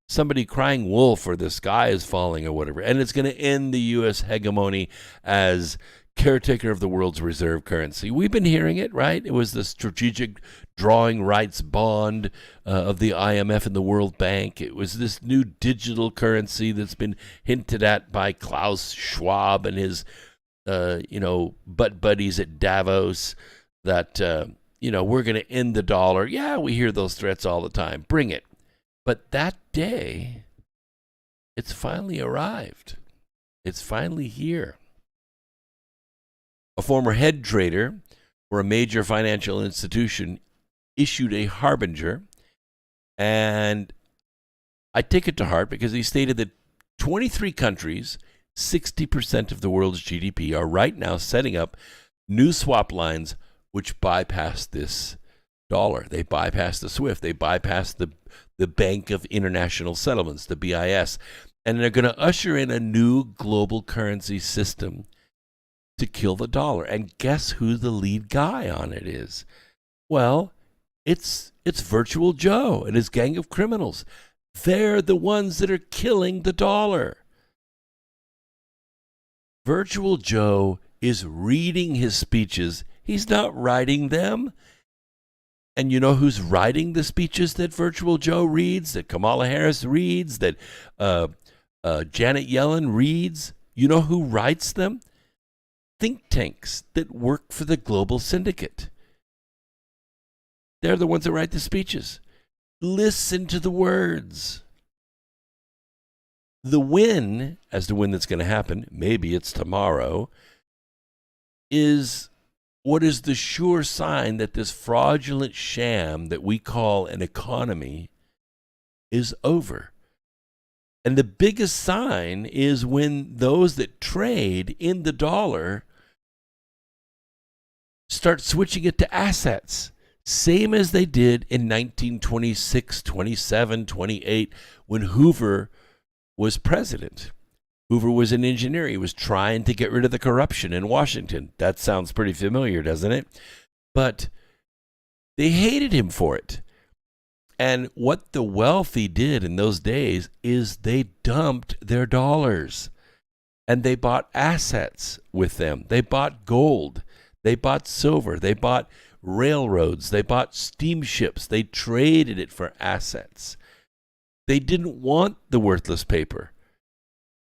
somebody crying wolf or the sky is falling or whatever. And it's going to end the U.S. hegemony as caretaker of the world's reserve currency. We've been hearing it, right? It was the strategic drawing rights bond of the IMF and the World Bank. It was this new digital currency that's been hinted at by Klaus Schwab and his, butt buddies at Davos that, we're going to end the dollar. Yeah, we hear those threats all the time. Bring it. But that day, it's finally arrived. It's finally here. A former head trader for a major financial institution issued a harbinger, and I take it to heart because he stated that 23 countries, 60% of the world's GDP, are right now setting up new swap lines which bypass this dollar. They bypass the SWIFT. They bypass the Bank of International Settlements, the BIS, and they're going to usher in a new global currency system to kill the dollar. And guess who the lead guy on it is? Well, it's Virtual Joe and his gang of criminals. They're the ones that are killing the dollar. Virtual Joe is reading his speeches. He's not writing them. And you know who's writing the speeches that Virtual Joe reads, that Kamala Harris reads, that Janet Yellen reads? You know who writes them? Think tanks that work for the global syndicate. They're the ones that write the speeches. Listen to the words. The win, as to when that's going to happen, maybe it's tomorrow, is what is the sure sign that this fraudulent sham that we call an economy is over. And the biggest sign is when those that trade in the dollar start switching it to assets, same as they did in 1926, 27, 28, when Hoover was president. Hoover was an engineer. He was trying to get rid of the corruption in Washington. That sounds pretty familiar, doesn't it? But they hated him for it. And what the wealthy did in those days is they dumped their dollars and they bought assets with them. They bought gold. They bought silver. They bought railroads. They bought steamships. They traded it for assets. They didn't want the worthless paper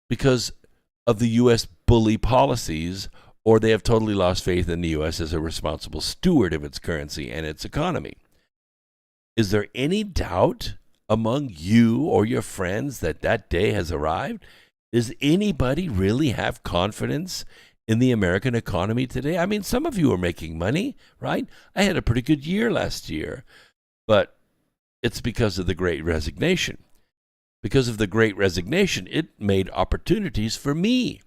because of the U.S. bully policies, or they have totally lost faith in the U.S. as a responsible steward of its currency and its economy. Is there any doubt among you or your friends that that day has arrived? Does anybody really have confidence in the American economy today? I mean, some of you are making money, right? I had a pretty good year last year, but it's because of the Great Resignation. Because of the Great Resignation, it made opportunities for me.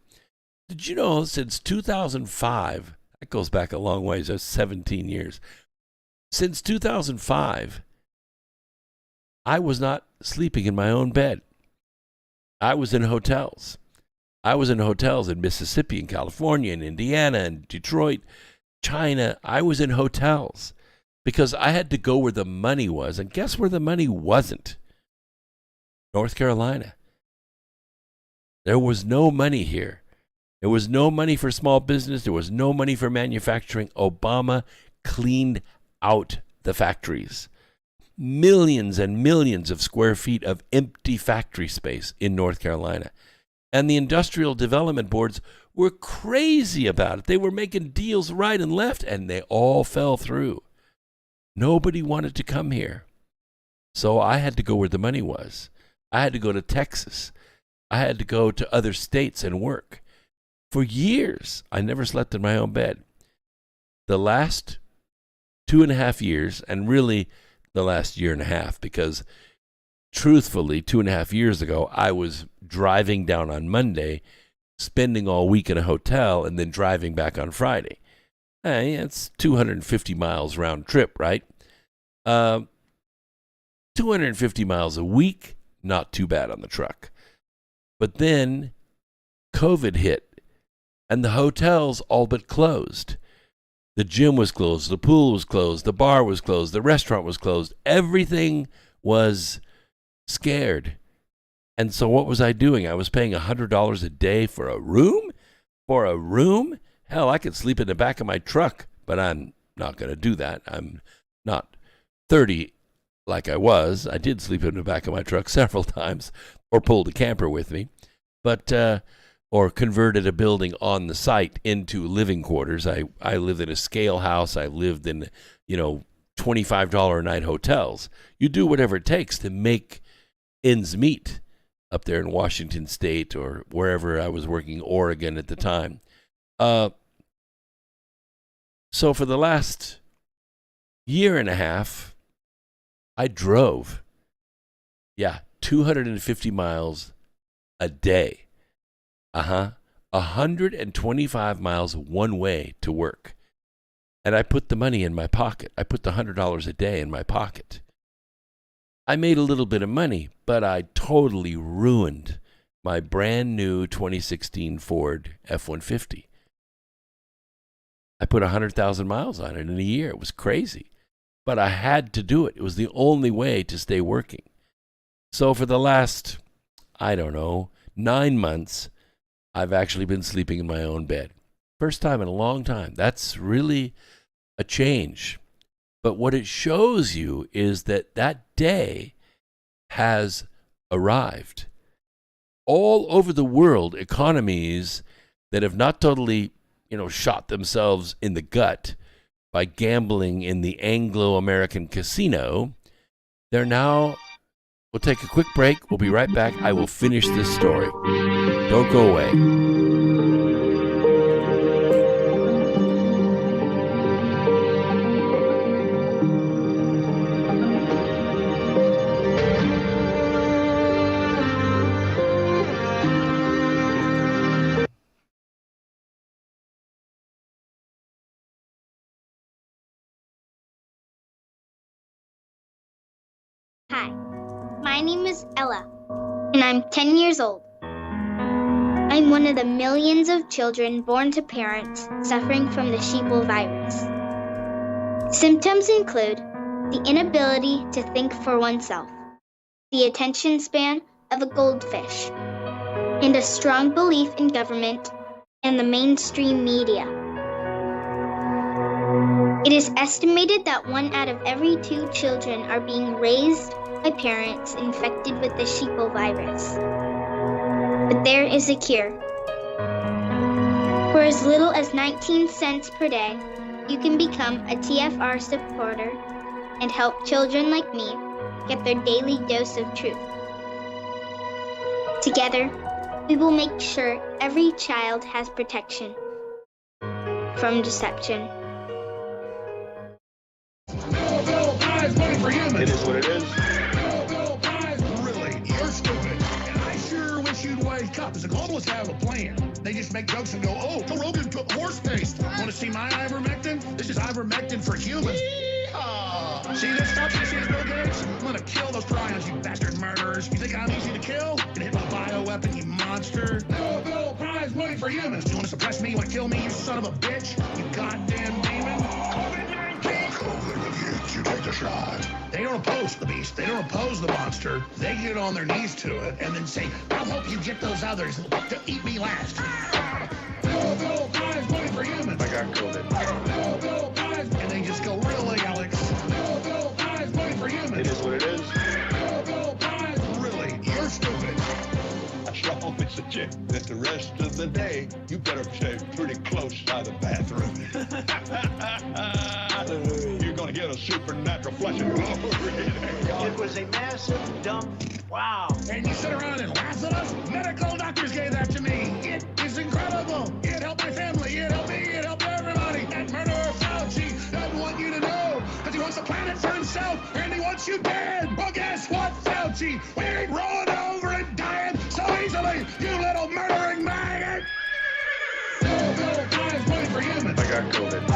Did you know since 2005, that goes back a long ways, that's 17 years. Since 2005, I was not sleeping in my own bed. I was in hotels. I was in hotels in Mississippi and California and Indiana and Detroit, China. I was in hotels because I had to go where the money was. And guess where the money wasn't? North Carolina. There was no money here. There was no money for small business. There was no money for manufacturing. Obama cleaned out the factories. Millions and millions of square feet of empty factory space in North Carolina. And the industrial development boards were crazy about it. They were making deals right and left, and they all fell through. Nobody wanted to come here. So I had to go where the money was. I had to go to Texas. I had to go to other states and work. For years, I never slept in my own bed. The last 2.5 years, and really the last year and a half, because truthfully, 2.5 years ago, I was driving down on Monday, spending all week in a hotel, and then driving back on Friday. It's 250 miles round trip, right? 250 miles a week, not too bad on the truck. But then COVID hit, and the hotels all but closed. The gym was closed, the pool was closed, the bar was closed, the restaurant was closed. Everything was scared. And so what was I doing? I was paying $100 a day for a room? For a room? Hell, I could sleep in the back of my truck, but I'm not going to do that. I'm not 30 like I was. I did sleep in the back of my truck several times, or pulled a camper with me, but or converted a building on the site into living quarters. I lived in a scale house. I lived in, $25 a night hotels. You do whatever it takes to make ends meet up there in Washington State or wherever I was working, Oregon at the time. So for the last year and a half, I drove, 250 miles a day. 125 miles one way to work. And I put the money in my pocket. I put the $100 a day in my pocket. I made a little bit of money, but I totally ruined my brand new 2016 Ford F-150. I put 100,000 miles on it in a year. It was crazy. But I had to do it. It was the only way to stay working. So for the last, 9 months, I've actually been sleeping in my own bed. First time in a long time. That's really a change. But what it shows you is that that day has arrived. All over the world, economies that have not totally, shot themselves in the gut by gambling in the Anglo-American casino, they're now... We'll take a quick break. We'll be right back. I will finish this story. Don't go away. Hi, my name is Ella, and I'm 10 years old. I'm one of the millions of children born to parents suffering from the sheeple virus. Symptoms include the inability to think for oneself, the attention span of a goldfish, and a strong belief in government and the mainstream media. It is estimated that 1 out of every 2 children are being raised by parents infected with the sheeple virus. But there is a cure. For as little as 19 cents per day, you can become a TFR supporter and help children like me get their daily dose of truth. Together, we will make sure every child has protection from deception. It is what it is. Really, you're stupid. And I sure wish you'd wake up. As a globalist, have a plan. They just make jokes and go, oh, Joe Rogan took horse paste. Want to see my ivermectin? This is ivermectin for humans. Yeehaw! See this stuff? You see this, Bill Gates? I'm gonna kill those prions, you bastard murderers. You think I'm easy to kill? You hit my bioweapon, you monster. No, prize money for humans. You want to suppress me? You want to kill me, you son of a bitch? You goddamn demon. You take the shot. They don't oppose the beast. They don't oppose the monster. They get on their knees to it and then say, I'll help you get those others to eat me last. Bill, prize money for humans. I got COVID. Bill, prize. And they just go, really, Alex? Bill, prize money for humans. It is what it is. Bill, prize. Really, you're stupid. I sure it's a chick that the rest of the day you better stay pretty close by the bathroom. You're gonna get a supernatural flush of glory. It was a massive dump. Wow. And you sit around and laugh at us? Medical doctors gave that to me. It is incredible. It helped my family. It helped me. It helped everybody. That murderer Fauci doesn't want you to know because he wants the planet for himself and he wants you dead. Well, guess what, Fauci? We ain't rolling over and dying so easily, you little murdering maggot. Bill, prize money for humans. I got COVID.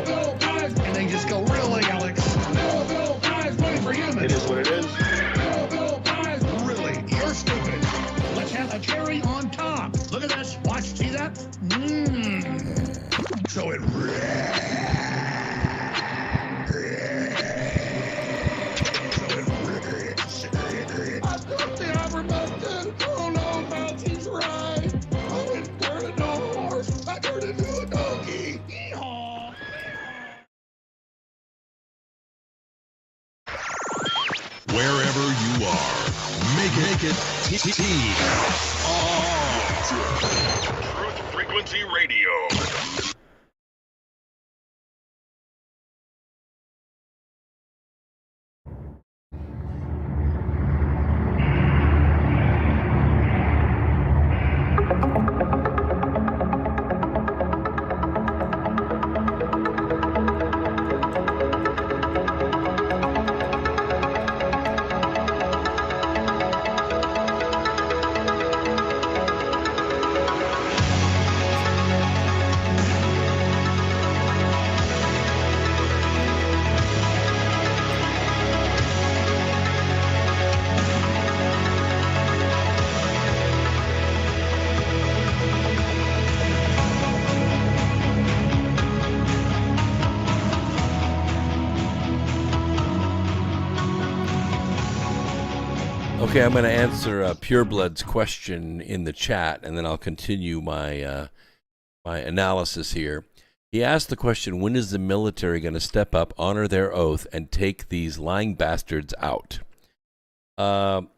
Bill, prize. And they just go, really, Alex? Bill, what it is. No, guys, really, you're stupid. Let's have a cherry on top. Look at this. Watch, see that? Mmm. So it. I've got the ivermectin. Oh no, Matthew's right. I didn't turn into a horse. I turned into a donkey. Yeehaw. Wherever you are, make it team. Truth Frequency Radio. Okay, I'm going to answer Pureblood's question in the chat, and then I'll continue my my analysis here. He asked the question, when is the military going to step up, honor their oath, and take these lying bastards out? The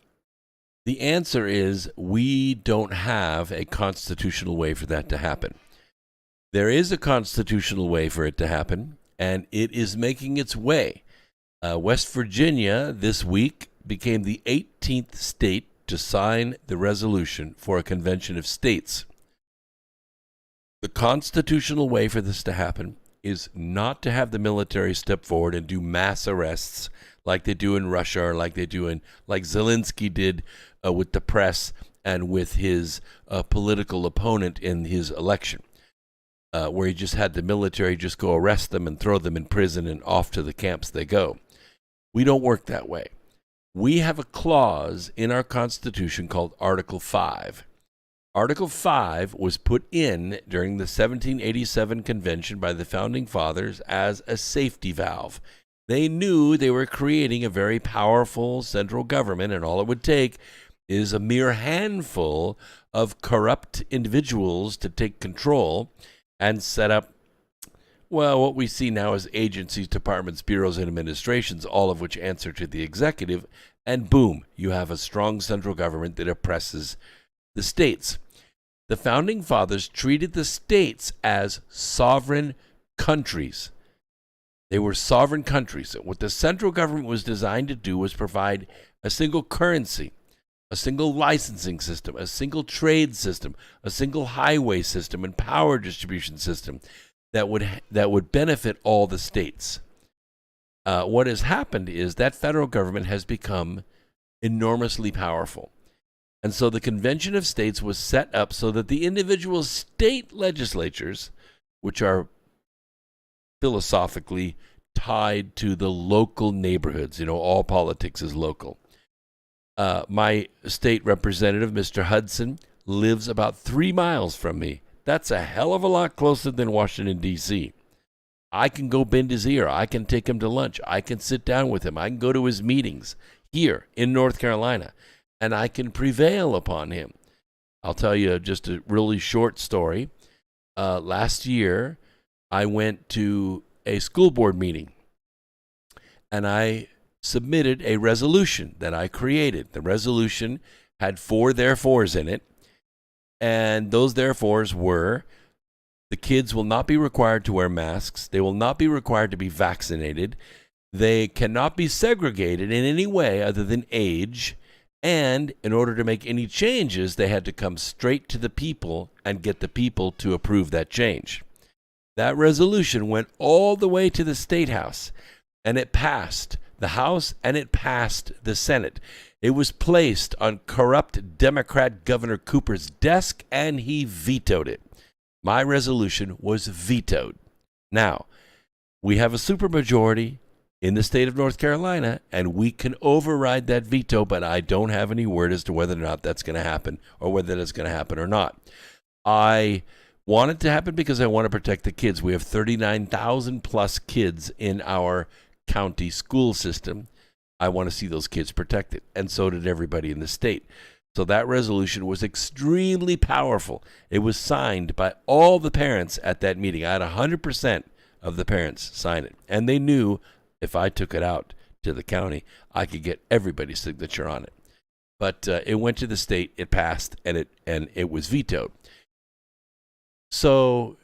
answer is we don't have a constitutional way for that to happen. There is a constitutional way for it to happen, and it is making its way. West Virginia this week became the 18th state to sign the resolution for a convention of states. The constitutional way for this to happen is not to have the military step forward and do mass arrests like they do in Russia, or like Zelensky did with the press and with his political opponent in his election, where he just had the military just go arrest them and throw them in prison and off to the camps they go. We don't work that way. We have a clause in our Constitution called Article 5. Article 5 was put in during the 1787 convention by the Founding Fathers as a safety valve. They knew they were creating a very powerful central government, and all it would take is a mere handful of corrupt individuals to take control and set up, well, what we see now as agencies, departments, bureaus, and administrations, all of which answer to the executive, and boom, you have a strong central government that oppresses the states. The Founding Fathers treated the states as sovereign countries. They were sovereign countries. What the central government was designed to do was provide a single currency, a single licensing system, a single trade system, a single highway system, and power distribution system that would benefit all the states. What has happened is that federal government has become enormously powerful. And so the Convention of States was set up so that the individual state legislatures, which are philosophically tied to the local neighborhoods, all politics is local. My state representative, Mr. Hudson, lives about 3 miles from me. That's a hell of a lot closer than Washington, D.C. I can go bend his ear. I can take him to lunch. I can sit down with him. I can go to his meetings here in North Carolina, and I can prevail upon him. I'll tell you just a really short story. Last year, I went to a school board meeting, and I submitted a resolution that I created. The resolution had 4 therefores in it. And those therefores were, the kids will not be required to wear masks. They will not be required to be vaccinated. They cannot be segregated in any way other than age. And in order to make any changes, they had to come straight to the people and get the people to approve that change. That resolution went all the way to the State House, and it passed the House and it passed the Senate. It was placed on corrupt Democrat Governor Cooper's desk, and he vetoed it. My resolution was vetoed. Now, we have a supermajority in the state of North Carolina, and we can override that veto, but I don't have any word as to whether or not that's going to happen or whether that's going to happen or not. I want it to happen because I want to protect the kids. We have 39,000 plus kids in our county school system. I want to see those kids protected, and so did everybody in the state. So that resolution was extremely powerful. It was signed by all the parents at that meeting. I had 100% of the parents sign it, and they knew if I took it out to the county, I could get everybody's signature on it. But it went to the state, it passed, and it was vetoed. So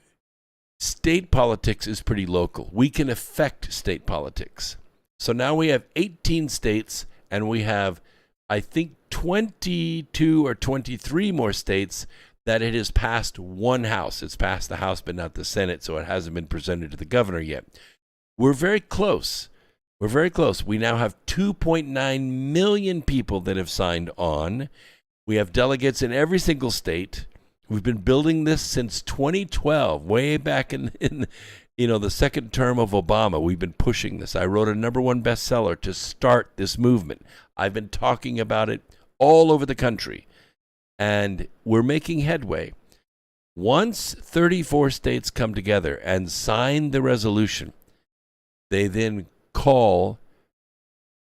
state politics is pretty local. We can affect state politics. So now we have 18 states, and we have, I think, 22 or 23 more states that it has passed one house. It's passed the House, but not the Senate, so it hasn't been presented to the governor yet. We're very close. We're very close. We now have 2.9 million people that have signed on. We have delegates in every single state. We've been building this since 2012, way back in the second term of Obama. We've been pushing this. I wrote a #1 bestseller to start this movement. I've been talking about it all over the country, and we're making headway. Once 34 states come together and sign the resolution, they then call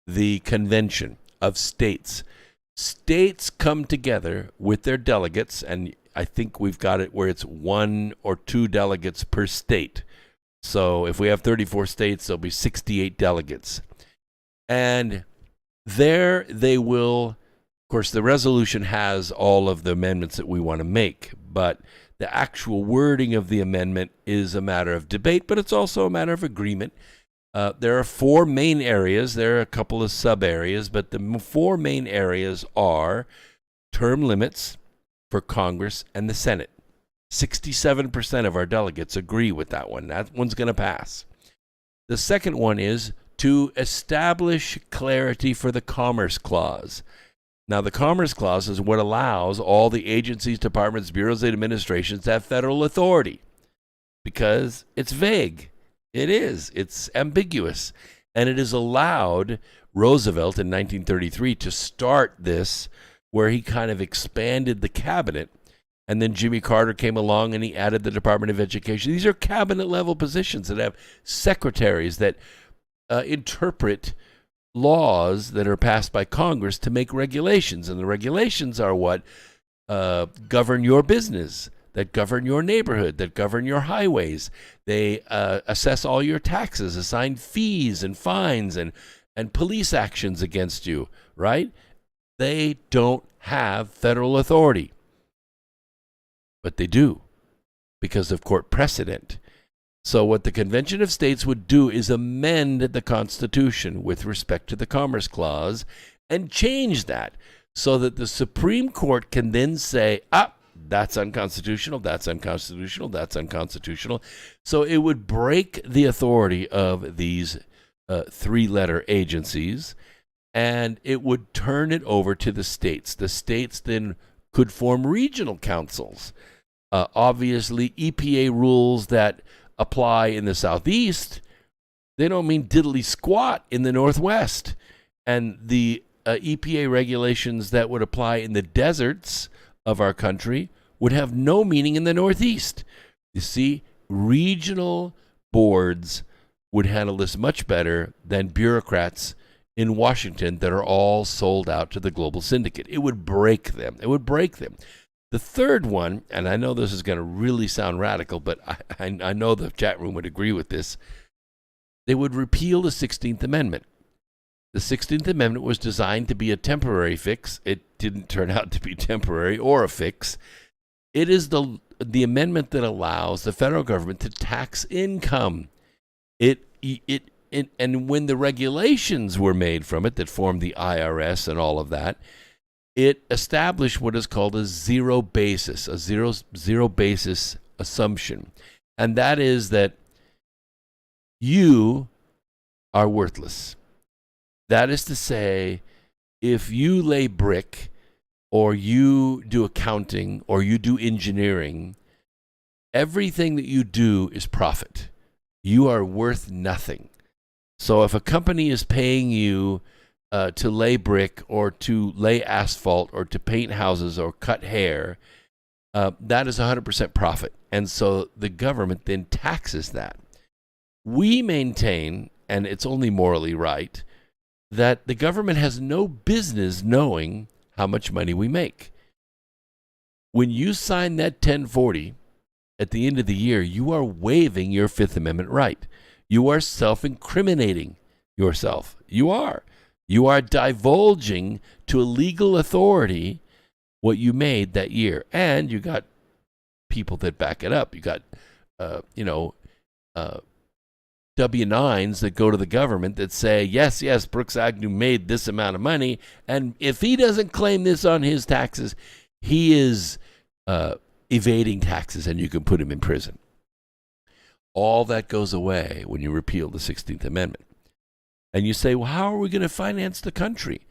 the convention of states. States come together with their delegates, and I think we've got it where it's 1 or 2 delegates per state. So if we have 34 states, there'll be 68 delegates. And there they will, of course, the resolution has all of the amendments that we want to make, but the actual wording of the amendment is a matter of debate, but it's also a matter of agreement. There are 4 main areas. There are a couple of sub-areas, but the 4 main areas are term limits for Congress and the Senate. 67% of our delegates agree with that one. That one's going to pass. The second one is to establish clarity for the Commerce Clause. Now, the Commerce Clause is what allows all the agencies, departments, bureaus, and administrations to have federal authority because it's vague. It is. It's ambiguous. And it has allowed Roosevelt in 1933 to start this where he kind of expanded the cabinet. And then Jimmy Carter came along and he added the Department of Education. These are cabinet level positions that have secretaries that interpret laws that are passed by Congress to make regulations. And the regulations are what govern your business, that govern your neighborhood, that govern your highways. They assess all your taxes, assign fees and fines and police actions against you, right? They don't have federal authority. But they do because of court precedent. So what the Convention of States would do is amend the Constitution with respect to the Commerce Clause and change that so that the Supreme Court can then say, that's unconstitutional, that's unconstitutional, that's unconstitutional. So it would break the authority of these 3-letter agencies, and it would turn it over to the states. The states then could form regional councils. Obviously, EPA rules that apply in the Southeast, they don't mean diddly squat in the Northwest. And the EPA regulations that would apply in the deserts of our country would have no meaning in the Northeast. You see, regional boards would handle this much better than bureaucrats in Washington that are all sold out to the global syndicate. It would break them. It would break them. The third one, and I know this is going to really sound radical, but I know the chat room would agree with this, they would repeal the 16th Amendment. The 16th Amendment was designed to be a temporary fix. It didn't turn out to be temporary or a fix. It is the amendment that allows the federal government to tax income. And when the regulations were made from it that formed the IRS and all of that, it established what is called a zero basis assumption. And that is that you are worthless. That is to say, if you lay brick or you do accounting or you do engineering, everything that you do is profit. You are worth nothing. So if a company is paying you to lay brick or to lay asphalt or to paint houses or cut hair, that is 100% profit. And so the government then taxes that. We maintain, and it's only morally right, that the government has no business knowing how much money we make. When you sign that 1040 at the end of the year, you are waiving your Fifth Amendment right. You are self-incriminating yourself. You are. You are divulging to a legal authority what you made that year. And you got people that back it up. You got, W-9s that go to the government that say, yes, Brooks Agnew made this amount of money, and if he doesn't claim this on his taxes, he is evading taxes, and you can put him in prison. All that goes away when you repeal the 16th Amendment. And you say, well, how are we going to finance the country?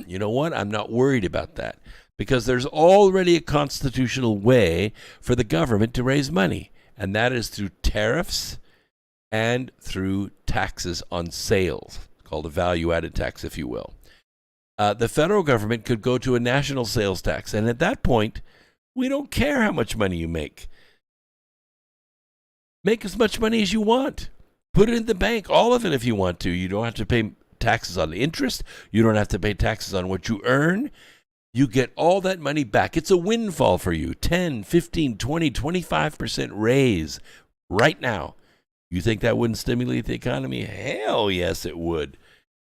You know what? I'm not worried about that, because there's already a constitutional way for the government to raise money, and that is through tariffs and through taxes on sales, called a value-added tax, if you will. The federal government could go to a national sales tax, and at that point, we don't care how much money you make. Make as much money as you want. Put it in the bank, all of it if you want to. You don't have to pay taxes on the interest. You don't have to pay taxes on what you earn. You get all that money back. It's a windfall for you. 10, 15, 20, 25% raise right now. You think that wouldn't stimulate the economy? Hell yes, it would.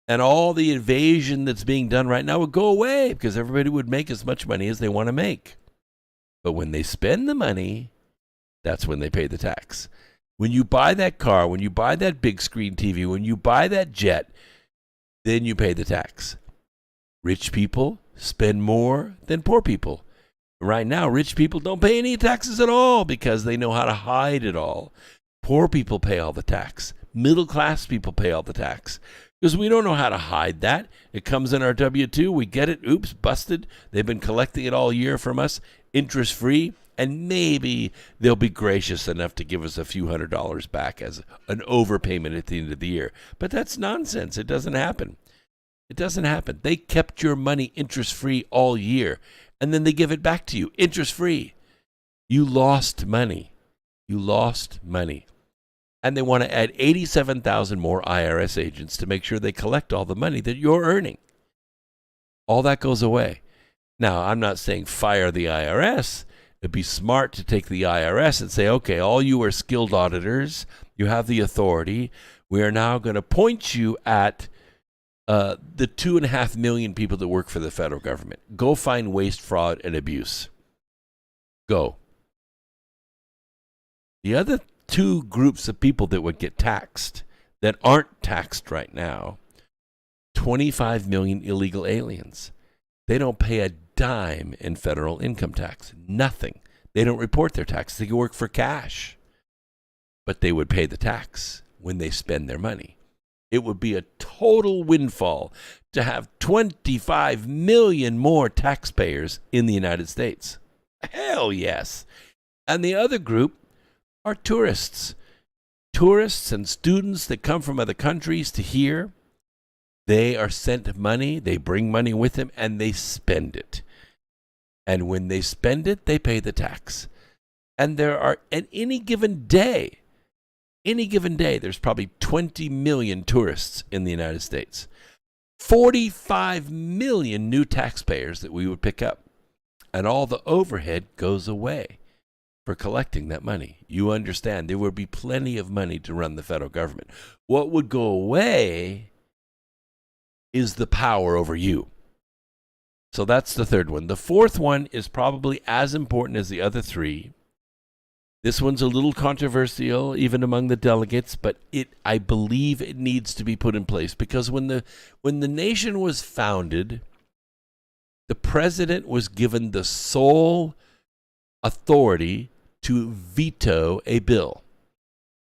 And all the evasion that's being done right now would go away because everybody would make as much money as they want to make. But when they spend the money, that's when they pay the tax. When you buy that car, when you buy that big screen TV, when you buy that jet, then you pay the tax. Rich people spend more than poor people. Right now, rich people don't pay any taxes at all because they know how to hide it all. Poor people pay all the tax. Middle class people pay all the tax because we don't know how to hide that. It comes in our W-2. We get it. Oops, busted. They've been collecting it all year from us, interest-free, and maybe they'll be gracious enough to give us a few $100s back as an overpayment at the end of the year. But that's nonsense. It doesn't happen. It doesn't happen. They kept your money interest-free all year, and then they give it back to you interest-free. You lost money. You lost money. And they want to add 87,000 more IRS agents to make sure they collect all the money that you're earning. All that goes away. Now, I'm not saying fire the IRS. It'd be smart to take the IRS and say, okay, all you are skilled auditors. You have the authority. We are now going to point you at the 2.5 million people that work for the federal government. Go find waste, fraud, and abuse. Go. The other two groups of people that would get taxed that aren't taxed right now, 25 million illegal aliens. They don't pay a dime in federal income tax. Nothing. They don't report their taxes. They can work for cash. But they would pay the tax when they spend their money. It would be a total windfall to have 25 million more taxpayers in the United States. Hell yes. And the other group are tourists. Tourists and students that come from other countries to here. They are sent money, they bring money with them, and they spend it. And when they spend it, they pay the tax. And there are, at any given day, there's probably 20 million tourists in the United States. 45 million new taxpayers that we would pick up. And all the overhead goes away for collecting that money. You understand, there would be plenty of money to run the federal government. What would go away is the power over you. So that's the third one. The fourth one is probably as important as the other three. This one's a little controversial, even among the delegates, but I believe it needs to be put in place because when the nation was founded, the president was given the sole authority to veto a bill.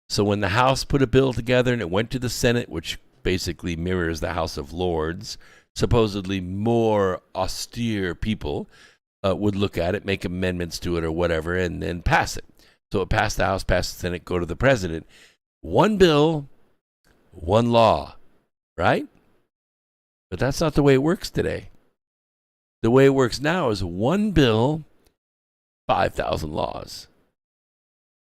So when the House put a bill together and it went to the Senate, which basically mirrors the House of Lords, supposedly more austere people would look at it, make amendments to it or whatever, and then pass it. So it passed the House, passed the Senate, go to the president. One bill, one law, right? But that's not the way it works today. The way it works now is one bill, 5,000 laws.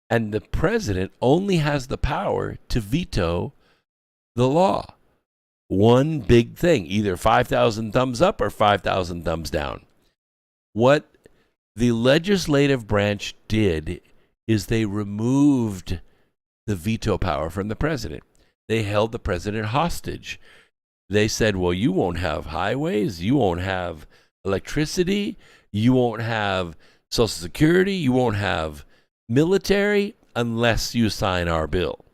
And the president only has the power to veto the law. One big thing, either 5,000 thumbs up or 5,000 thumbs down. What the legislative branch did is they removed the veto power from the president. They held the president hostage. They said, well, you won't have highways, you won't have electricity, you won't have Social Security, you won't have military unless you sign our bill.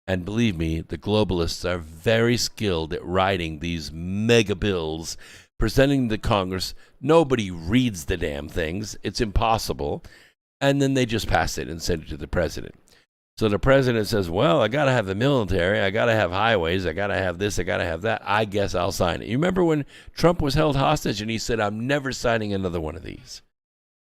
And believe me, the globalists are very skilled at writing these mega bills, presenting to Congress. Nobody reads the damn things. It's impossible. And then they just pass it and send it to the president. So the president says, well, I got to have the military. I got to have highways. I got to have this. I got to have that. I guess I'll sign it. You remember when Trump was held hostage and he said, I'm never signing another one of these?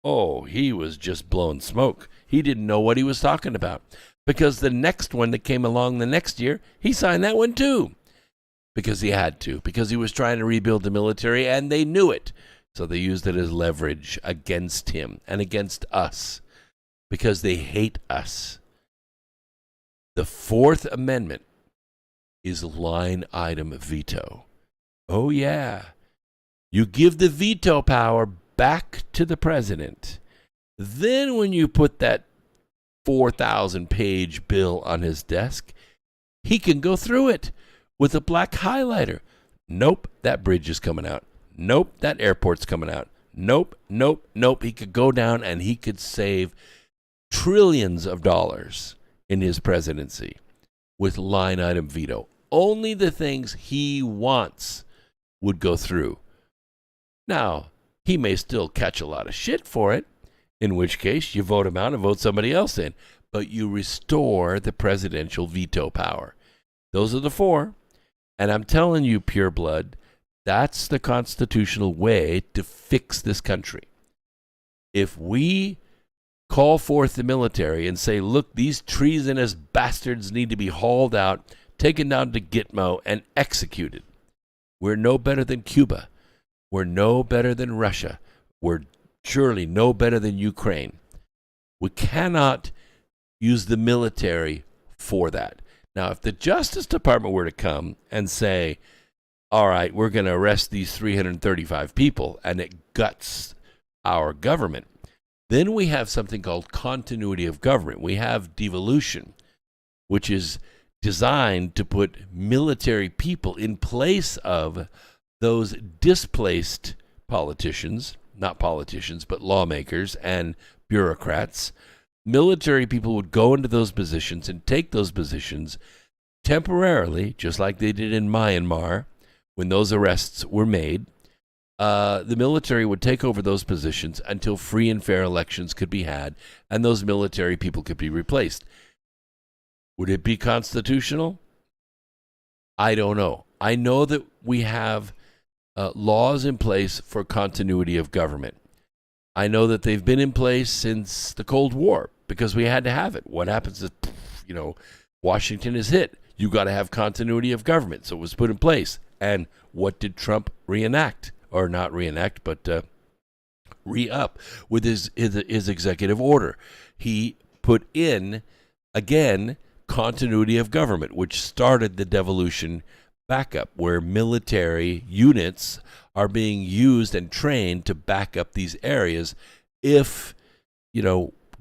Oh, he was just blowing smoke. He didn't know what he was talking about. Because the next one that came along the next year, he signed that one too. Because he had to. Because he was trying to rebuild the military, and they knew it. So they used it as leverage against him and against us. Because they hate us. The Fourth Amendment is line item veto. Oh, yeah. You give the veto power back to the president. Then when you put that 4,000-page bill on his desk, he can go through it with a black highlighter. Nope, that bridge is coming out. Nope, that airport's coming out. Nope, nope, nope. He could go down and he could save trillions of dollars in his presidency with line item veto. Only the things he wants would go through. Now, he may still catch a lot of shit for it, in which case you vote him out and vote somebody else in. But you restore the presidential veto power. Those are the four. And I'm telling you, pure blood, that's the constitutional way to fix this country. If we call forth the military and say, look, these treasonous bastards need to be hauled out, taken down to Gitmo, and executed. We're no better than Cuba. We're no better than Russia. We're surely no better than Ukraine. We cannot use the military for that. Now, if the Justice Department were to come and say, all right, we're going to arrest these 335 people, and it guts our government, then we have something called continuity of government. We have devolution, which is designed to put military people in place of those displaced politicians, not politicians, but lawmakers and bureaucrats. Military people would go into those positions and take those positions temporarily, just like they did in Myanmar when those arrests were made. The military would take over those positions until free and fair elections could be had, and those military people could be replaced. Would it be constitutional? I don't know. I know that we have laws in place for continuity of government. I know that they've been in place since the Cold War because we had to have it. What happens is, Washington is hit. You got to have continuity of government. So it was put in place. And what did Trump reenact? Or not reenact, but re-up with his executive order. He put in, again, continuity of government, which started the devolution backup, where military units are being used and trained to back up these areas if,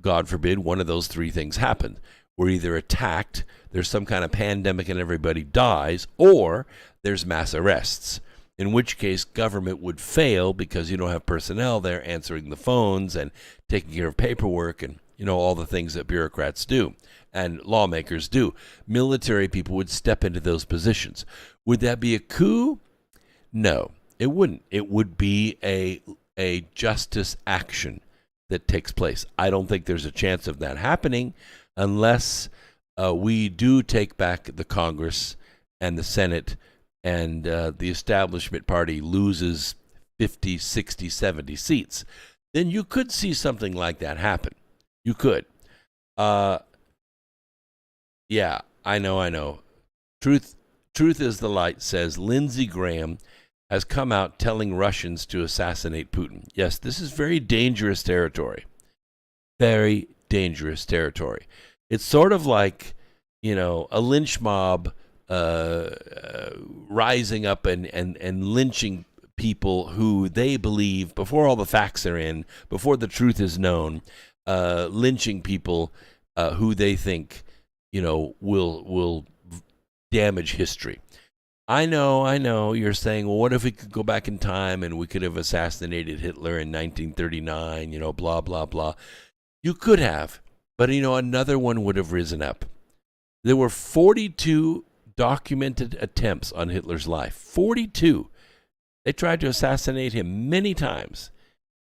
God forbid, one of those three things happened. We're either attacked, there's some kind of pandemic and everybody dies, or there's mass arrests, in which case government would fail because you don't have personnel there answering the phones and taking care of paperwork and, all the things that bureaucrats do and lawmakers do. Military people would step into those positions. Would that be a coup? No, it wouldn't. It would be a justice action that takes place. I don't think there's a chance of that happening unless we do take back the Congress and the Senate and the establishment party loses 50, 60, 70 seats. Then you could see something like that happen. You could. Yeah, I know. Truth is the Light says Lindsey Graham has come out telling Russians to assassinate Putin. Yes, this is very dangerous territory. Very dangerous territory. It's sort of like, a lynch mob rising up and lynching people who they believe, before all the facts are in, before the truth is known, lynching people who they think, will damage history. I know, you're saying, well, what if we could go back in time and we could have assassinated Hitler in 1939, blah, blah, blah. You could have, but, another one would have risen up. There were 42 documented attempts on Hitler's life. 42. They tried to assassinate him many times.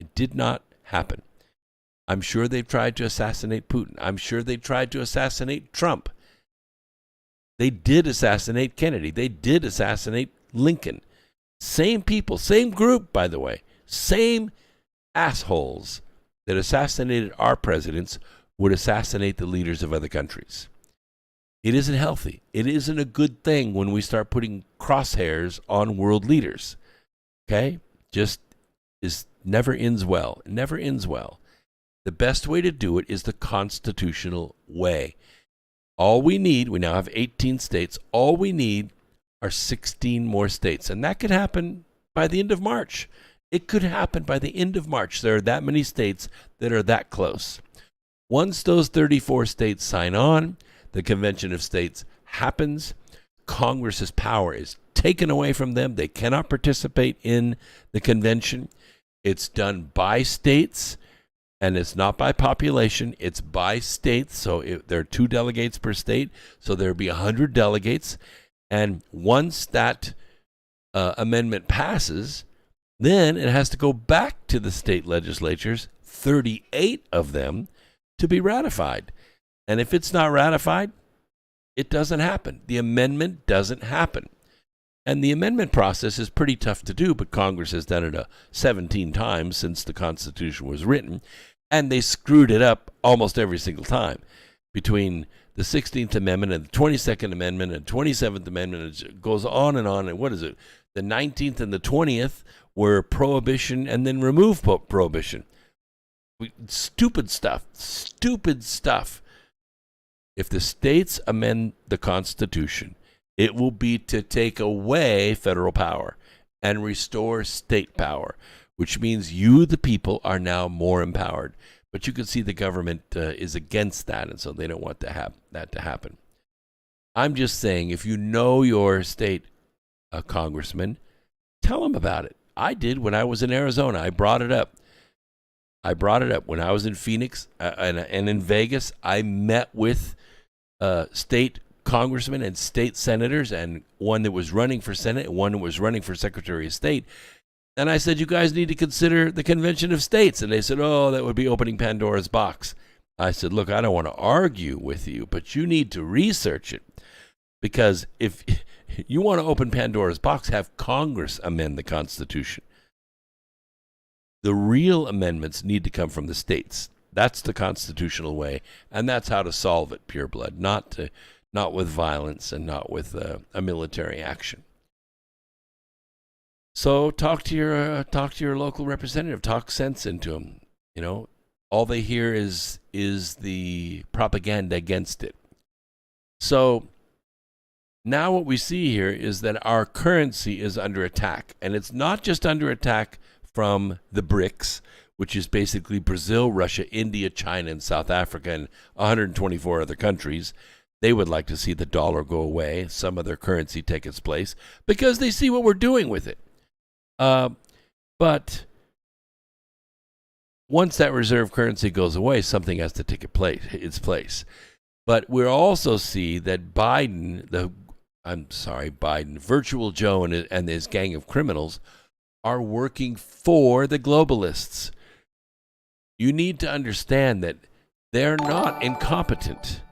It did not happen. I'm sure they've tried to assassinate Putin. I'm sure they tried to assassinate Trump. They did assassinate Kennedy. They did assassinate Lincoln. Same people, same group, by the way. Same assholes that assassinated our presidents would assassinate the leaders of other countries. It isn't healthy. It isn't a good thing when we start putting crosshairs on world leaders. Okay? Never ends well. It never ends well. The best way to do it is the constitutional way. All we need, we now have 18 states, all we need are 16 more states. And that could happen by the end of March. It could happen by the end of March. There are that many states that are that close. Once those 34 states sign on, the Convention of States happens. Congress's power is taken away from them. They cannot participate in the convention. It's done by states. And it's not by population, it's by states. So there are 2 delegates per state, so there'll be 100 delegates. And once that amendment passes, then it has to go back to the state legislatures, 38 of them, to be ratified. And if it's not ratified, it doesn't happen. The amendment doesn't happen. And the amendment process is pretty tough to do, but Congress has done it 17 times since the Constitution was written, and they screwed it up almost every single time. Between the 16th Amendment and the 22nd Amendment and 27th Amendment, it goes on. And what is it? The 19th and the 20th were prohibition and then remove prohibition. Stupid stuff. If the states amend the Constitution, it will be to take away federal power and restore state power, which means you, the people, are now more empowered. But you can see the government is against that, and so they don't want that to happen. I'm just saying, if you know your state congressman, tell them about it. I did when I was in Arizona. I brought it up. When I was in Phoenix and in Vegas. I met with state congressmen and state senators, and one that was running for Senate and one that was running for Secretary of State. And I said, you guys need to consider the Convention of States. And they said, oh, that would be opening Pandora's box. I said, look, I don't want to argue with you, but you need to research it. Because if you want to open Pandora's box, have Congress amend the Constitution. The real amendments need to come from the states. That's the constitutional way, and that's how to solve it, pure blood, not with violence and not with a military action. So talk to your local representative. Talk sense into them. All they hear is the propaganda against it. So now what we see here is that our currency is under attack, and it's not just under attack from the BRICS, which is basically Brazil, Russia, India, China, and South Africa, and 124 other countries. They would like to see the dollar go away, some other currency take its place, because they see what we're doing with it. But once that reserve currency goes away, something has to take its place. But we also see that Virtual Joe and his gang of criminals are working for the globalists. You need to understand that they're not incompetent.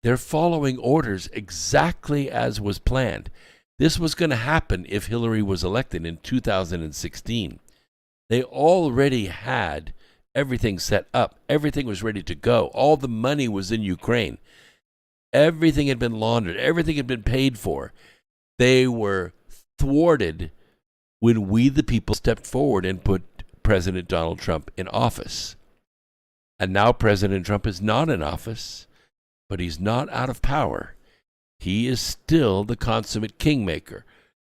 They're following orders exactly as was planned. This was going to happen if Hillary was elected in 2016. They already had everything set up. Everything was ready to go. All the money was in Ukraine. Everything had been laundered. Everything had been paid for. They were thwarted when we, the people, stepped forward and put President Donald Trump in office. And now President Trump is not in office, but he's not out of power. He is still the consummate kingmaker.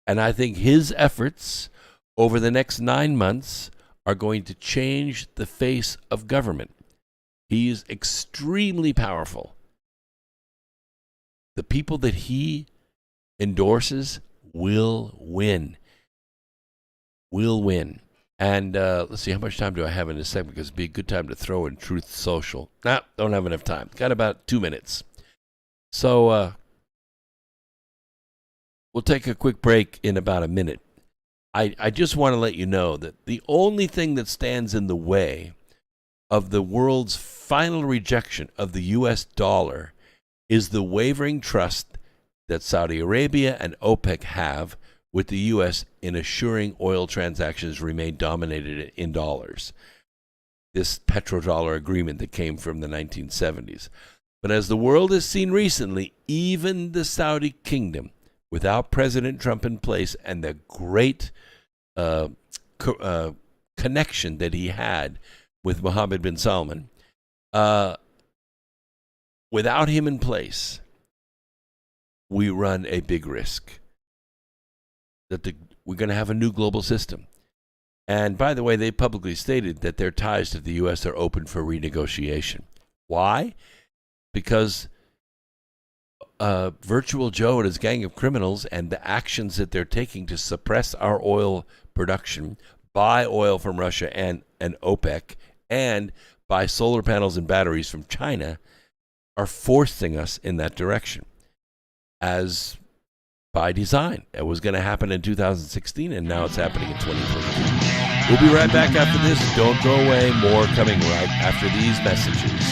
And I think his efforts over the next 9 months are going to change the face of government. He is extremely powerful. The people that he endorses will win. Will win. And let's see, how much time do I have in this segment? Because it'd be a good time to throw in Truth Social. Don't have enough time. Got about 2 minutes. So we'll take a quick break in about a minute. I just want to let you know that the only thing that stands in the way of the world's final rejection of the U.S. dollar is the wavering trust that Saudi Arabia and OPEC have with the U.S. in assuring oil transactions remain dominated in dollars. This petrodollar agreement that came from the 1970s. But as the world has seen recently, even the Saudi kingdom, without President Trump in place and the great connection that he had with Mohammed bin Salman, without him in place, we run a big risk that we're going to have a new global system. And by the way, they publicly stated that their ties to the U.S. are open for renegotiation. Why? Because Virtual Joe and his gang of criminals and the actions that they're taking to suppress our oil production, buy oil from Russia and OPEC, and buy solar panels and batteries from China are forcing us in that direction. As by design. It was going to happen in 2016, and now it's happening in 2022. We'll be right back after this. Don't go away. More coming right after these messages.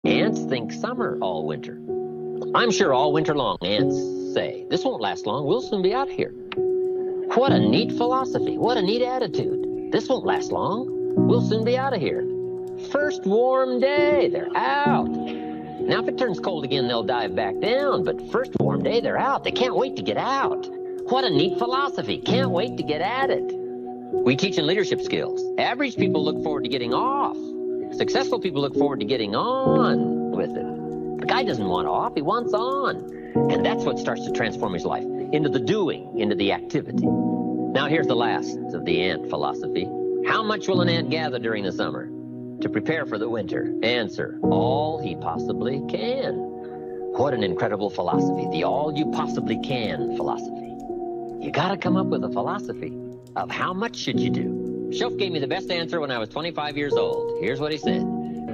Ants think summer all winter. I'm sure all winter long ants say, this won't last long, we'll soon be out of here. What a neat philosophy, what a neat attitude. This won't last long, we'll soon be out of here. First warm day, they're out. Now if it turns cold again, they'll dive back down, but first warm day, they're out. They can't wait to get out. What a neat philosophy, can't wait to get at it. We teach in leadership skills. Average people look forward to getting off. Successful people look forward to getting on with it. The guy doesn't want off, he wants on. And that's what starts to transform his life, into the doing, into the activity. Now here's the last of the ant philosophy. How much will an ant gather during the summer to prepare for the winter? Answer, all he possibly can. What an incredible philosophy, the all you possibly can philosophy. You gotta come up with a philosophy of how much should you do. Shof gave me the best answer when I was 25 years old. Here's what he said.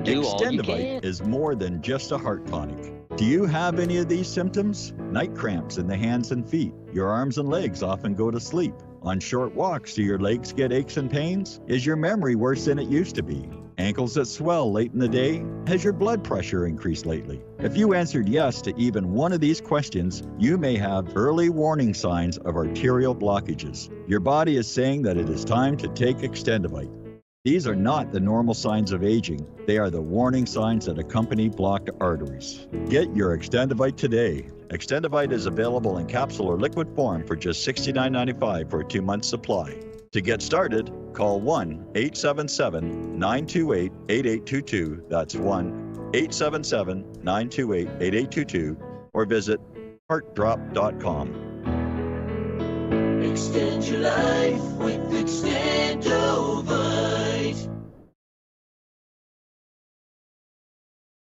Do all you can. Extendivite is more than just a heart tonic. Do you have any of these symptoms? Night cramps in the hands and feet. Your arms and legs often go to sleep. On short walks, do your legs get aches and pains? Is your memory worse than it used to be? Ankles that swell late in the day? Has your blood pressure increased lately? If you answered yes to even one of these questions, you may have early warning signs of arterial blockages. Your body is saying that it is time to take Extendivite. These are not the normal signs of aging. They are the warning signs that accompany blocked arteries. Get your Extendivite today. Extendivite is available in capsule or liquid form for just $69.95 for a 2-month supply. To get started, call 1-877-928-8822. That's 1-877-928-8822. Or visit heartdrop.com. Extend your life with Extendovite.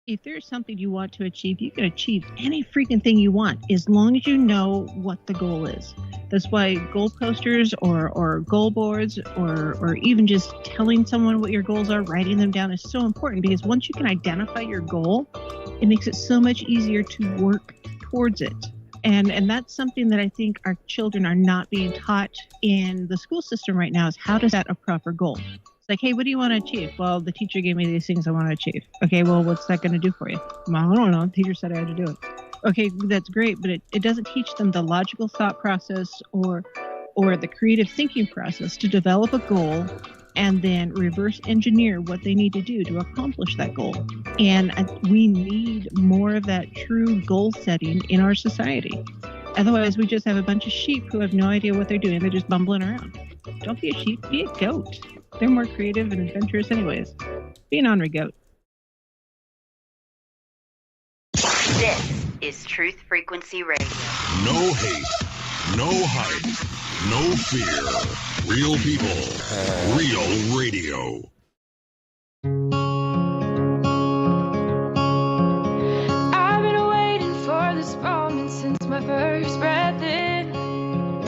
If there's something you want to achieve, you can achieve any freaking thing you want as long as you know what the goal is. That's why goal posters or goal boards or even just telling someone what your goals are, writing them down is so important, because once you can identify your goal, it makes it so much easier to work towards it. And that's something that I think our children are not being taught in the school system right now, is how to set a proper goal. It's like, hey, what do you want to achieve? Well, the teacher gave me these things I want to achieve. Okay, well, what's that going to do for you? Well, I don't know. The teacher said I had to do it. Okay, that's great, but it doesn't teach them the logical thought process or the creative thinking process to develop a goal and then reverse engineer what they need to do to accomplish that goal. And we need more of that true goal setting in our society. Otherwise, we just have a bunch of sheep who have no idea what they're doing. They're just bumbling around. Don't be a sheep, be a goat. They're more creative and adventurous anyways. Be an ornery goat. This is Truth Frequency Radio. No hate, no hype, no fear. Real people, real radio. I've been waiting for this moment since my first breath in.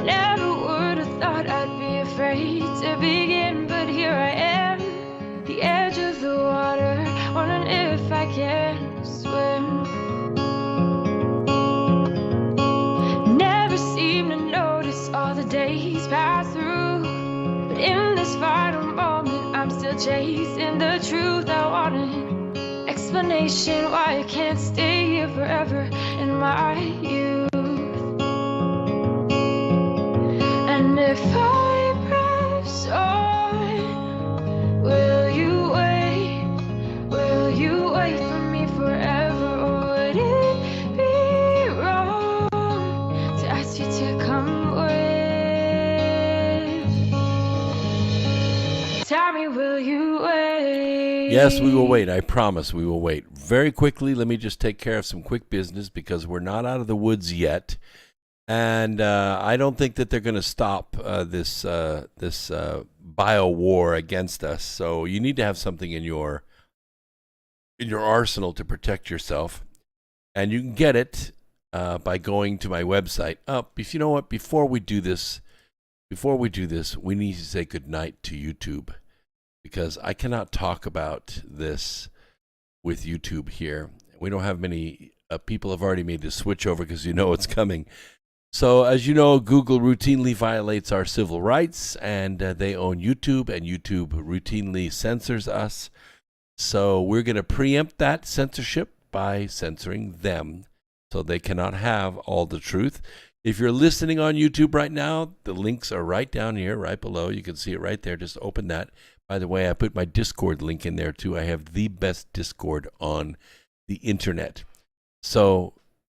Never would have thought I'd be afraid to begin, but here I am, the edge of the water, wondering if I can swim. Never seem to notice all the days pass through, but in this final moment I'm still chasing the truth. I want an explanation why I can't stay here forever in my youth. And if I press on, will you wait? Will you wait for me forever, or would it be wrong to ask you to come with? Tell me, will you wait? Yes, we will wait. I promise we will wait. Very quickly, let me just take care of some quick business because we're not out of the woods yet. And I don't think that they're going to stop this bio war against us. So you need to have something in your arsenal to protect yourself, and you can get it by going to my website. You know what? Before we do this, we need to say goodnight to YouTube, because I cannot talk about this with YouTube here. We don't have many people have already made the switch over because you know it's coming. So, as you know, Google routinely violates our civil rights, and they own YouTube, and YouTube routinely censors us. So we're going to preempt that censorship by censoring them, so they cannot have all the truth. If you're listening on YouTube right now, the links are right down here, right below. You can see it right there. Just open that. By the way, I put my Discord link in there, too. I have the best Discord on the internet. So